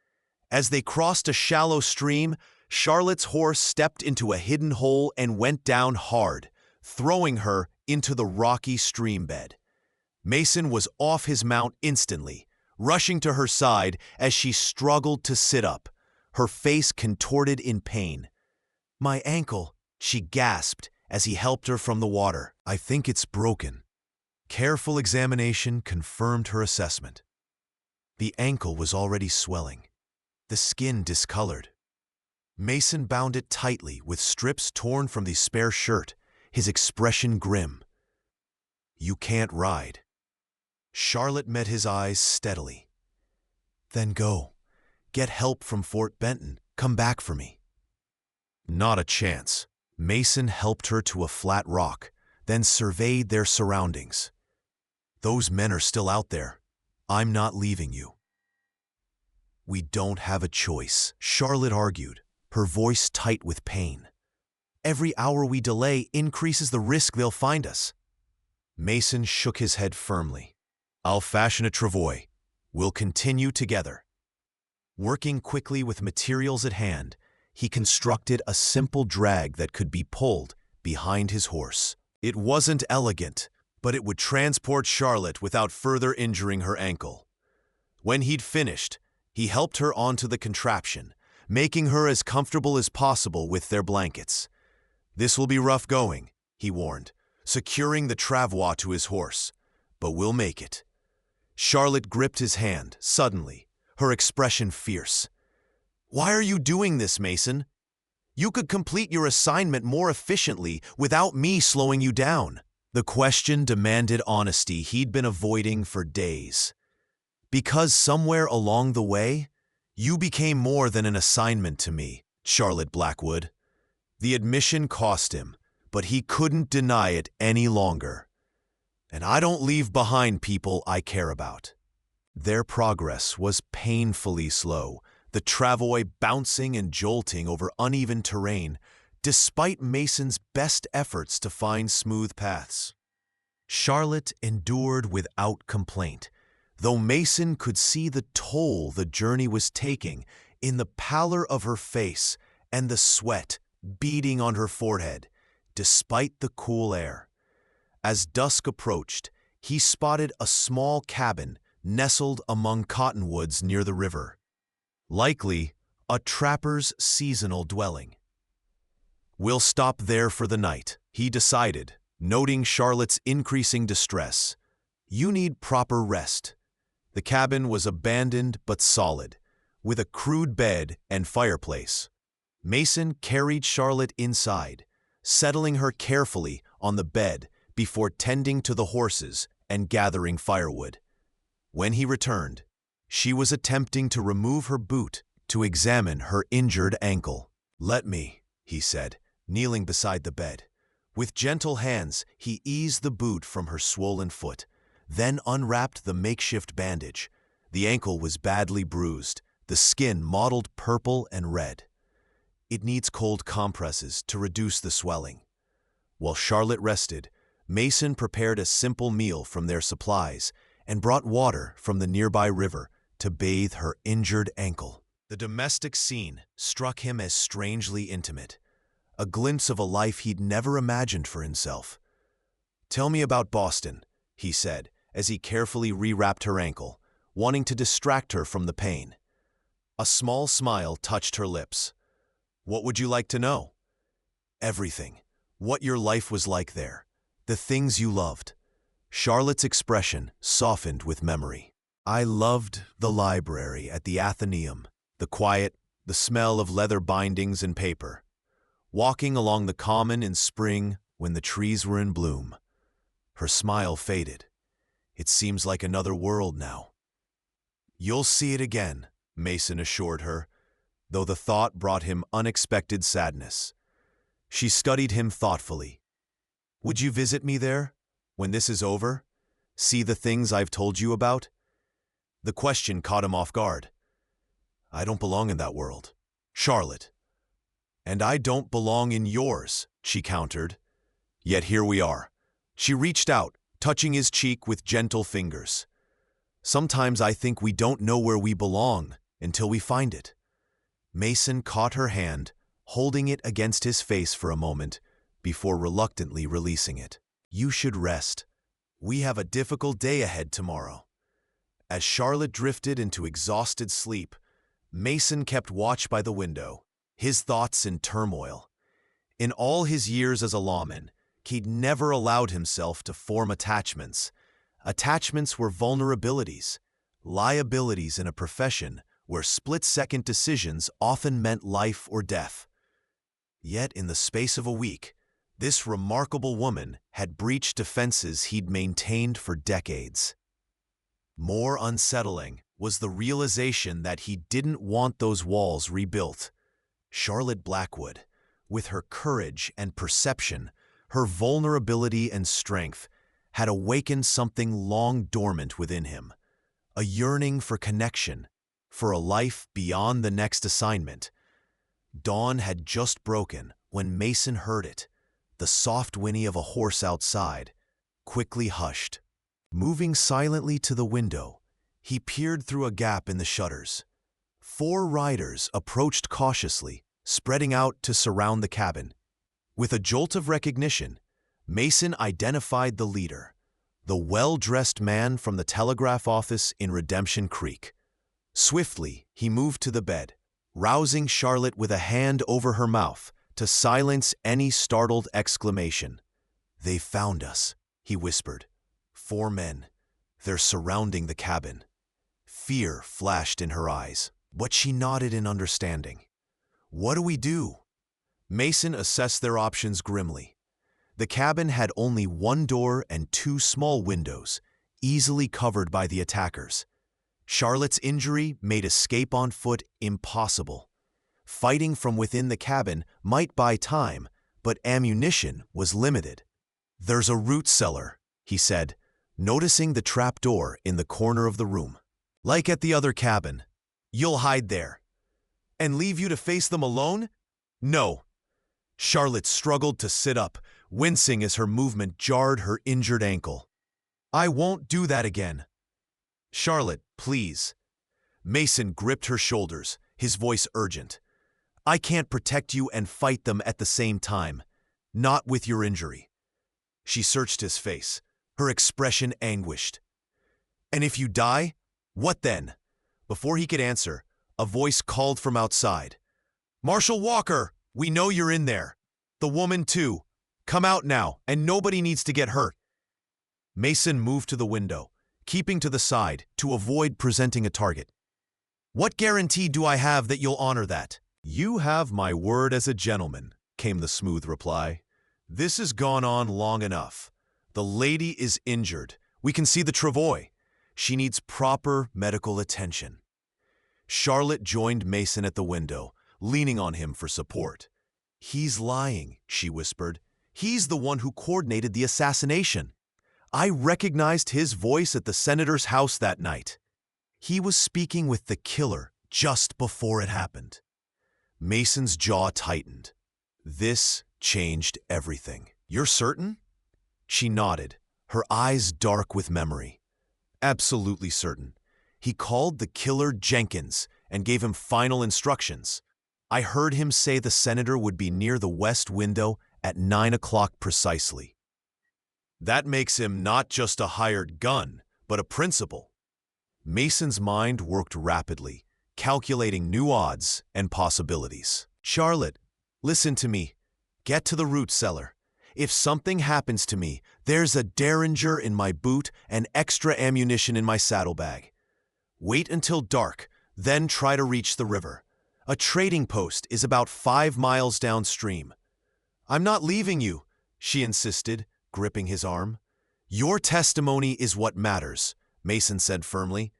As they crossed a shallow stream, Charlotte's horse stepped into a hidden hole and went down hard, throwing her into the rocky stream bed. Mason was off his mount instantly, rushing to her side as she struggled to sit up, her face contorted in pain. "My ankle," she gasped as he helped her from the water. "I think it's broken." Careful examination confirmed her assessment. The ankle was already swelling, the skin discolored. Mason bound it tightly with strips torn from the spare shirt, his expression grim. "You can't ride." Charlotte met his eyes steadily. "Then go. Get help from Fort Benton. Come back for me." Not a chance. Mason helped her to a flat rock, then surveyed their surroundings. "Those men are still out there. I'm not leaving you." "We don't have a choice," Charlotte argued, her voice tight with pain. "Every hour we delay increases the risk they'll find us." Mason shook his head firmly. "I'll fashion a travois. We'll continue together." Working quickly with materials at hand, he constructed a simple drag that could be pulled behind his horse. It wasn't elegant, but it would transport Charlotte without further injuring her ankle. When he'd finished, he helped her onto the contraption, making her as comfortable as possible with their blankets. "This will be rough going," he warned, securing the travois to his horse, "but we'll make it." Charlotte gripped his hand, suddenly, her expression fierce. "Why are you doing this, Mason? You could complete your assignment more efficiently without me slowing you down." The question demanded honesty he'd been avoiding for days. "Because somewhere along the way, you became more than an assignment to me, Charlotte Blackwood." The admission cost him, but he couldn't deny it any longer. "And I don't leave behind people I care about." Their progress was painfully slow, the travois bouncing and jolting over uneven terrain, despite Mason's best efforts to find smooth paths. Charlotte endured without complaint, though Mason could see the toll the journey was taking in the pallor of her face and the sweat beading on her forehead, despite the cool air. As dusk approached, he spotted a small cabin nestled among cottonwoods near the river. Likely a trapper's seasonal dwelling. "We'll stop there for the night," he decided, noting Charlotte's increasing distress. "You need proper rest." The cabin was abandoned but solid, with a crude bed and fireplace. Mason carried Charlotte inside, settling her carefully on the bed before tending to the horses and gathering firewood. When he returned, she was attempting to remove her boot to examine her injured ankle. "Let me," he said, kneeling beside the bed. With gentle hands, he eased the boot from her swollen foot, then unwrapped the makeshift bandage. The ankle was badly bruised, the skin mottled purple and red. "It needs cold compresses to reduce the swelling." While Charlotte rested, Mason prepared a simple meal from their supplies and brought water from the nearby river to bathe her injured ankle. The domestic scene struck him as strangely intimate, a glimpse of a life he'd never imagined for himself. "Tell me about Boston," he said, as he carefully rewrapped her ankle, wanting to distract her from the pain. A small smile touched her lips. "What would you like to know?" "Everything. What your life was like there. The things you loved." Charlotte's expression softened with memory. "I loved the library at the Athenaeum, the quiet, the smell of leather bindings and paper. Walking along the common in spring when the trees were in bloom." Her smile faded. "It seems like another world now." "You'll see it again," Mason assured her, though the thought brought him unexpected sadness. She studied him thoughtfully. "Would you visit me there, when this is over? See the things I've told you about?" The question caught him off guard. "I don't belong in that world, Charlotte." "And I don't belong in yours," she countered. "Yet here we are." She reached out, touching his cheek with gentle fingers. "Sometimes I think we don't know where we belong until we find it." Mason caught her hand, holding it against his face for a moment before reluctantly releasing it. "You should rest. We have a difficult day ahead tomorrow." As Charlotte drifted into exhausted sleep, Mason kept watch by the window, his thoughts in turmoil. In all his years as a lawman, he'd never allowed himself to form attachments. Attachments were vulnerabilities, liabilities in a profession where split-second decisions often meant life or death. Yet in the space of a week, this remarkable woman had breached defenses he'd maintained for decades. More unsettling was the realization that he didn't want those walls rebuilt. Charlotte Blackwood, with her courage and perception, her vulnerability and strength, had awakened something long dormant within him, a yearning for connection, for a life beyond the next assignment. Dawn had just broken when Mason heard it, the soft whinny of a horse outside, quickly hushed. Moving silently to the window, he peered through a gap in the shutters. 4 riders approached cautiously, spreading out to surround the cabin. With a jolt of recognition, Mason identified the leader, the well-dressed man from the telegraph office in Redemption Creek. Swiftly, he moved to the bed, rousing Charlotte with a hand over her mouth to silence any startled exclamation. "They found us," he whispered. 4 men. They're surrounding the cabin." Fear flashed in her eyes, but she nodded in understanding. "What do we do?" Mason assessed their options grimly. The cabin had only 1 door and 2 small windows, easily covered by the attackers. Charlotte's injury made escape on foot impossible. Fighting from within the cabin might buy time, but ammunition was limited. "There's a root cellar," he said, noticing the trapdoor in the corner of the room. "Like at the other cabin. You'll hide there." "And leave you to face them alone?" "No." Charlotte struggled to sit up, wincing as her movement jarred her injured ankle. "I won't do that again." "Charlotte, please." Mason gripped her shoulders, his voice urgent. "I can't protect you and fight them at the same time. Not with your injury." She searched his face, her expression anguished. "And if you die, what then?" Before he could answer, a voice called from outside. "Marshal Walker, we know you're in there. The woman too. Come out now, and nobody needs to get hurt." Mason moved to the window, keeping to the side to avoid presenting a target. "What guarantee do I have that you'll honor that?" "You have my word as a gentleman," came the smooth reply. "This has gone on long enough. The lady is injured. We can see the travois. She needs proper medical attention. Charlotte joined Mason at the window, leaning on him for support. "He's lying," she whispered. "He's the one who coordinated the assassination. I recognized his voice at the senator's house that night. He was speaking with the killer just before it happened." Mason's jaw tightened. This changed everything. "You're certain?" She nodded, her eyes dark with memory. "Absolutely certain. He called the killer Jenkins and gave him final instructions. I heard him say the senator would be near the west window at 9 o'clock precisely. That makes him not just a hired gun, but a principal." Mason's mind worked rapidly, calculating new odds and possibilities. "Charlotte, listen to me. Get to the root cellar. If something happens to me, there's a Derringer in my boot and extra ammunition in my saddlebag. Wait until dark, then try to reach the river. A trading post is about 5 miles downstream." "I'm not leaving you," she insisted, gripping his arm. "Your testimony is what matters," Mason said firmly.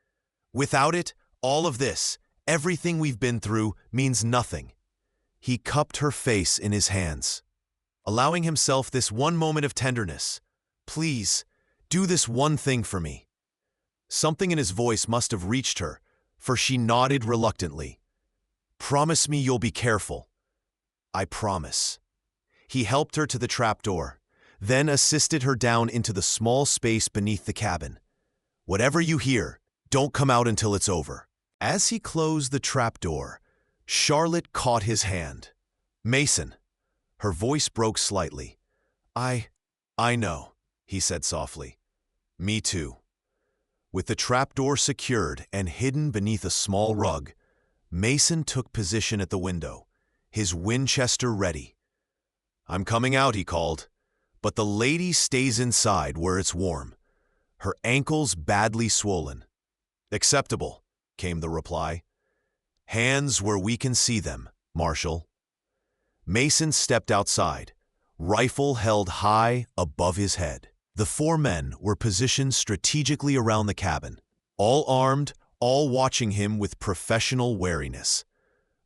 "Without it, all of this, everything we've been through, means nothing." He cupped her face in his hands, allowing himself this one moment of tenderness. "Please, do this one thing for me." Something in his voice must have reached her, for she nodded reluctantly. "Promise me you'll be careful." "I promise." He helped her to the trapdoor, then assisted her down into the small space beneath the cabin. "Whatever you hear, don't come out until it's over." As he closed the trapdoor, Charlotte caught his hand. "Mason." Her voice broke slightly. I know," he said softly. "Me too." With the trapdoor secured and hidden beneath a small rug, Mason took position at the window, his Winchester ready. "I'm coming out," he called, "but the lady stays inside where it's warm. Her ankles badly swollen." "Acceptable," came the reply. "Hands where we can see them, Marshal." Mason stepped outside, rifle held high above his head. The 4 men were positioned strategically around the cabin, all armed, all watching him with professional wariness.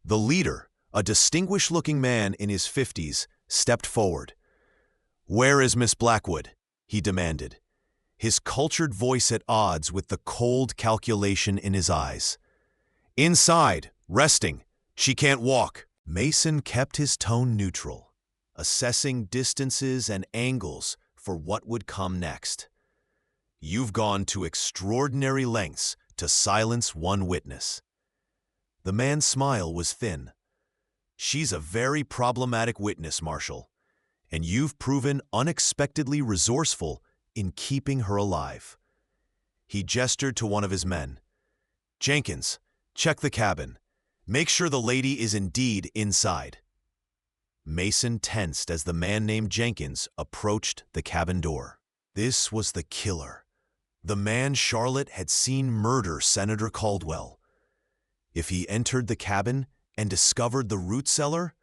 The leader, a distinguished-looking man in his 50s, stepped forward. "Where is Miss Blackwood?" he demanded, his cultured voice at odds with the cold calculation in his eyes. "Inside, resting. She can't walk." Mason kept his tone neutral, assessing distances and angles for what would come next. "You've gone to extraordinary lengths to silence one witness." The man's smile was thin. "She's a very problematic witness, Marshal, and you've proven unexpectedly resourceful in keeping her alive." He gestured to one of his men. "Jenkins, check the cabin. Make sure the lady is indeed inside." Mason tensed as the man named Jenkins approached the cabin door. This was the killer, the man Charlotte had seen murder Senator Caldwell. If he entered the cabin and discovered the root cellar?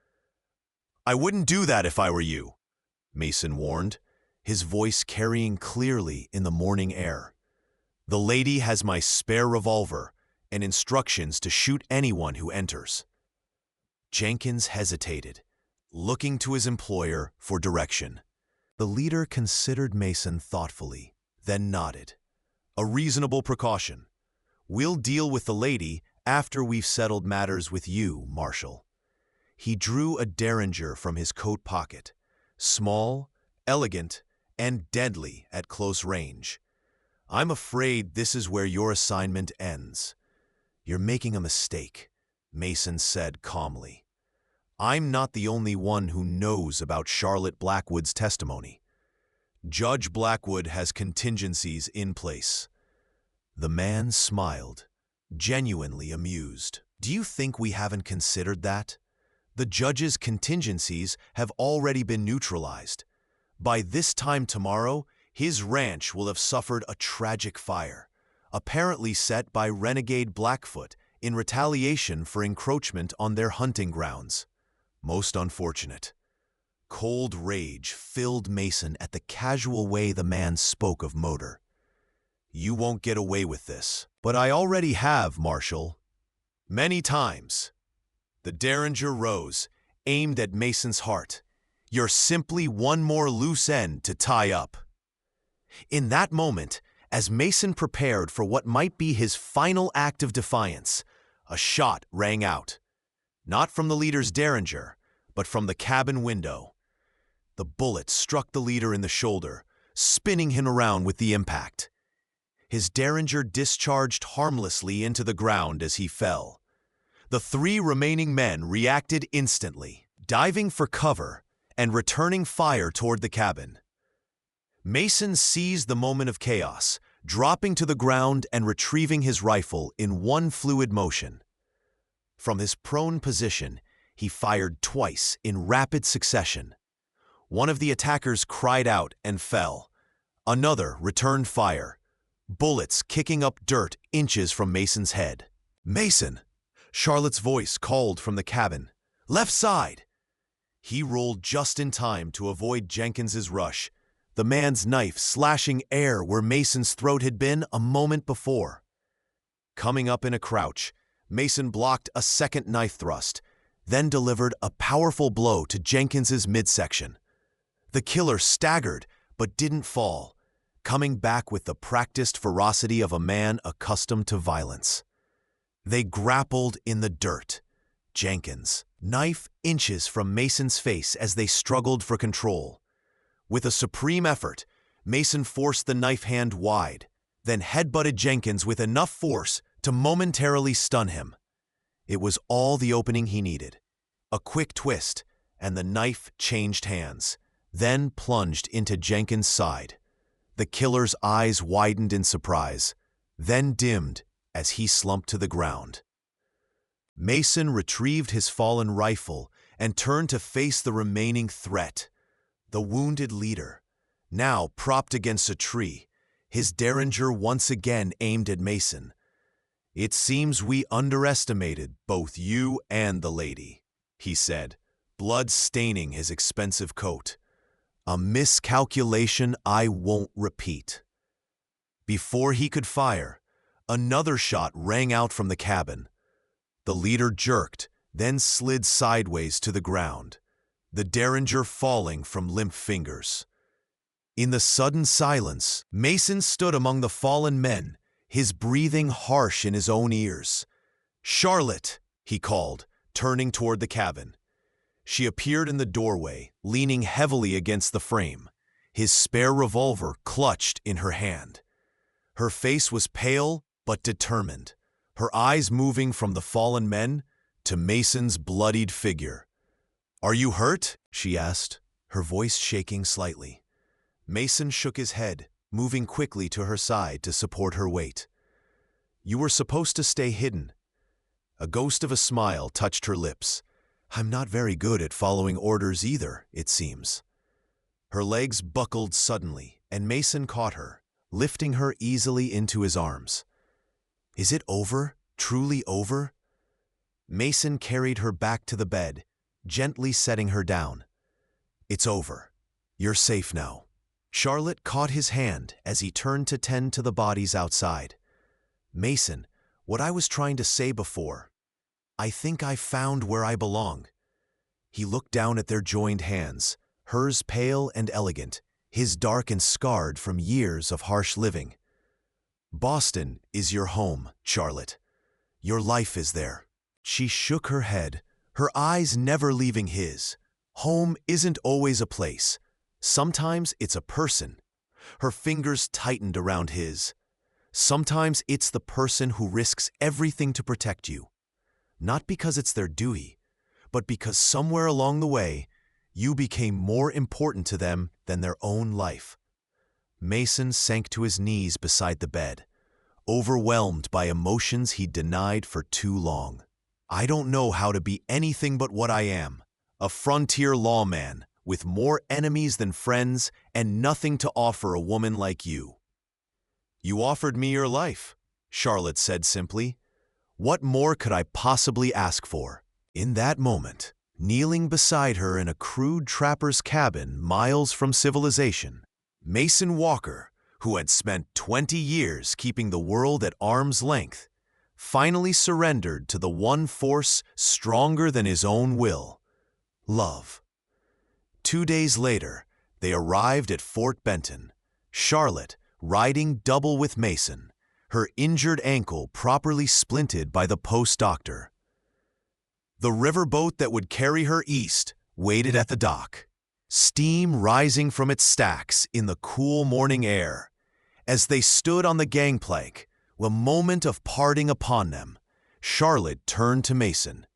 "I wouldn't do that if I were you," Mason warned, his voice carrying clearly in the morning air. "The lady has my spare revolver and instructions to shoot anyone who enters." Jenkins hesitated, looking to his employer for direction. The leader considered Mason thoughtfully, then nodded. "A reasonable precaution. We'll deal with the lady after we've settled matters with you, Marshal." He drew a Derringer from his coat pocket, small, elegant, and deadly at close range. "I'm afraid this is where your assignment ends." "You're making a mistake," Mason said calmly. "I'm not the only one who knows about Charlotte Blackwood's testimony. Judge Blackwood has contingencies in place." The man smiled, genuinely amused. "Do you think we haven't considered that? The judge's contingencies have already been neutralized. By this time tomorrow, his ranch will have suffered a tragic fire, apparently set by renegade Blackfoot in retaliation for encroachment on their hunting grounds. Most unfortunate." Cold rage filled Mason at the casual way the man spoke of Motor. "You won't get away with this." "But I already have, Marshal. Many times." The Derringer rose, aimed at Mason's heart. "You're simply one more loose end to tie up." In that moment, as Mason prepared for what might be his final act of defiance, a shot rang out. Not from the leader's Derringer, but from the cabin window. The bullet struck the leader in the shoulder, spinning him around with the impact. His Derringer discharged harmlessly into the ground as he fell. The 3 remaining men reacted instantly, diving for cover and returning fire toward the cabin. Mason seized the moment of chaos, dropping to the ground and retrieving his rifle in one fluid motion. From his prone position, he fired twice in rapid succession. One of the attackers cried out and fell. Another returned fire, bullets kicking up dirt inches from Mason's head. "Mason!" Charlotte's voice called from the cabin. "Left side!" He rolled just in time to avoid Jenkins's rush, the man's knife slashing air where Mason's throat had been a moment before. Coming up in a crouch, Mason blocked a second knife thrust, then delivered a powerful blow to Jenkins's midsection. The killer staggered but didn't fall, coming back with the practiced ferocity of a man accustomed to violence. They grappled in the dirt. Jenkins, knife inches from Mason's face as they struggled for control. With a supreme effort, Mason forced the knife hand wide, then headbutted Jenkins with enough force to momentarily stun him. It was all the opening he needed. A quick twist, and the knife changed hands, then plunged into Jenkins' side. The killer's eyes widened in surprise, then dimmed as he slumped to the ground. Mason retrieved his fallen rifle and turned to face the remaining threat. The wounded leader, now propped against a tree, his Derringer once again aimed at Mason. "It seems we underestimated both you and the lady," he said, blood staining his expensive coat. "A miscalculation I won't repeat." Before he could fire, another shot rang out from the cabin. The leader jerked, then slid sideways to the ground, the Derringer falling from limp fingers. In the sudden silence, Mason stood among the fallen men, his breathing harsh in his own ears. "Charlotte!" he called, turning toward the cabin. She appeared in the doorway, leaning heavily against the frame, his spare revolver clutched in her hand. Her face was pale but determined, her eyes moving from the fallen men to Mason's bloodied figure. "Are you hurt?" she asked, her voice shaking slightly. Mason shook his head, moving quickly to her side to support her weight. "You were supposed to stay hidden." A ghost of a smile touched her lips. "I'm not very good at following orders either, it seems." Her legs buckled suddenly, and Mason caught her, lifting her easily into his arms. "Is it over? Truly over?" Mason carried her back to the bed, gently setting her down. "It's over. You're safe now." Charlotte caught his hand as he turned to tend to the bodies outside. "Mason, what I was trying to say before, I think I found where I belong." He looked down at their joined hands, hers pale and elegant, his dark and scarred from years of harsh living. "Boston is your home, Charlotte. Your life is there." She shook her head, her eyes never leaving his. "Home isn't always a place. Sometimes it's a person." Her fingers tightened around his. "Sometimes it's the person who risks everything to protect you. Not because it's their duty, but because somewhere along the way, you became more important to them than their own life." Mason sank to his knees beside the bed, overwhelmed by emotions he'd denied for too long. "I don't know how to be anything but what I am, a frontier lawman with more enemies than friends and nothing to offer a woman like you." "You offered me your life," Charlotte said simply. "What more could I possibly ask for?" In that moment, kneeling beside her in a crude trapper's cabin miles from civilization, Mason Walker, who had spent 20 years keeping the world at arm's length, finally surrendered to the one force stronger than his own will: love. 2 days later, they arrived at Fort Benton, Charlotte riding double with Mason, her injured ankle properly splinted by the post doctor. The riverboat that would carry her east waited at the dock, steam rising from its stacks in the cool morning air. As they stood on the gangplank, a moment of parting upon them, Charlotte turned to Mason.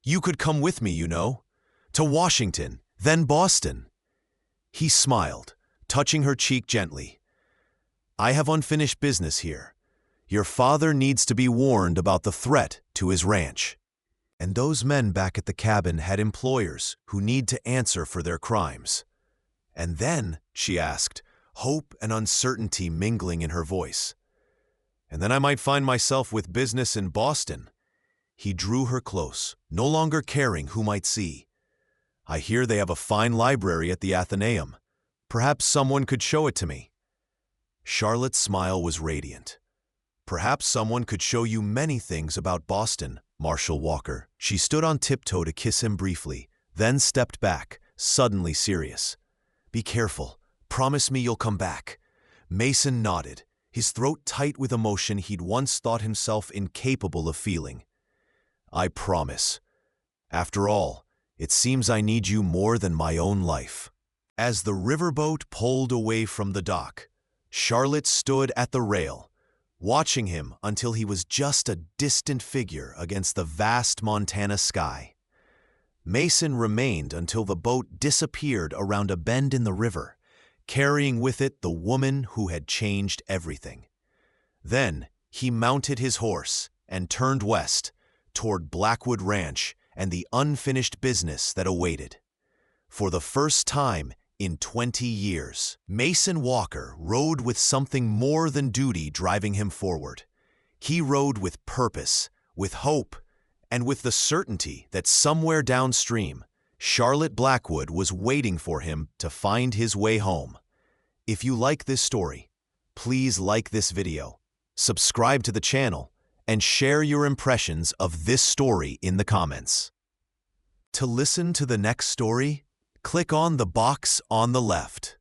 "You could come with me, you know, to Washington, then Boston." He smiled, touching her cheek gently. "I have unfinished business here. Your father needs to be warned about the threat to his ranch. And those men back at the cabin had employers who need to answer for their crimes." "And then," she asked, hope and uncertainty mingling in her voice, "and then I might find myself with business in Boston." He drew her close, no longer caring who might see. "I hear they have a fine library at the Athenaeum. Perhaps someone could show it to me." Charlotte's smile was radiant. "Perhaps someone could show you many things about Boston, Marshall Walker." She stood on tiptoe to kiss him briefly, then stepped back, suddenly serious. "Be careful. Promise me you'll come back." Mason nodded, his throat tight with emotion he'd once thought himself incapable of feeling. "I promise. After all, it seems I need you more than my own life." As the riverboat pulled away from the dock, Charlotte stood at the rail, watching him until he was just a distant figure against the vast Montana sky. Mason remained until the boat disappeared around a bend in the river, carrying with it the woman who had changed everything. Then he mounted his horse and turned west, toward Blackwood Ranch and the unfinished business that awaited. For the first time in 20 years, Mason Walker rode with something more than duty driving him forward. He rode with purpose, with hope, and with the certainty that somewhere downstream, Charlotte Blackwood was waiting for him to find his way home. If you like this story, please like this video, subscribe to the channel, and share your impressions of this story in the comments. To listen to the next story, click on the box on the left.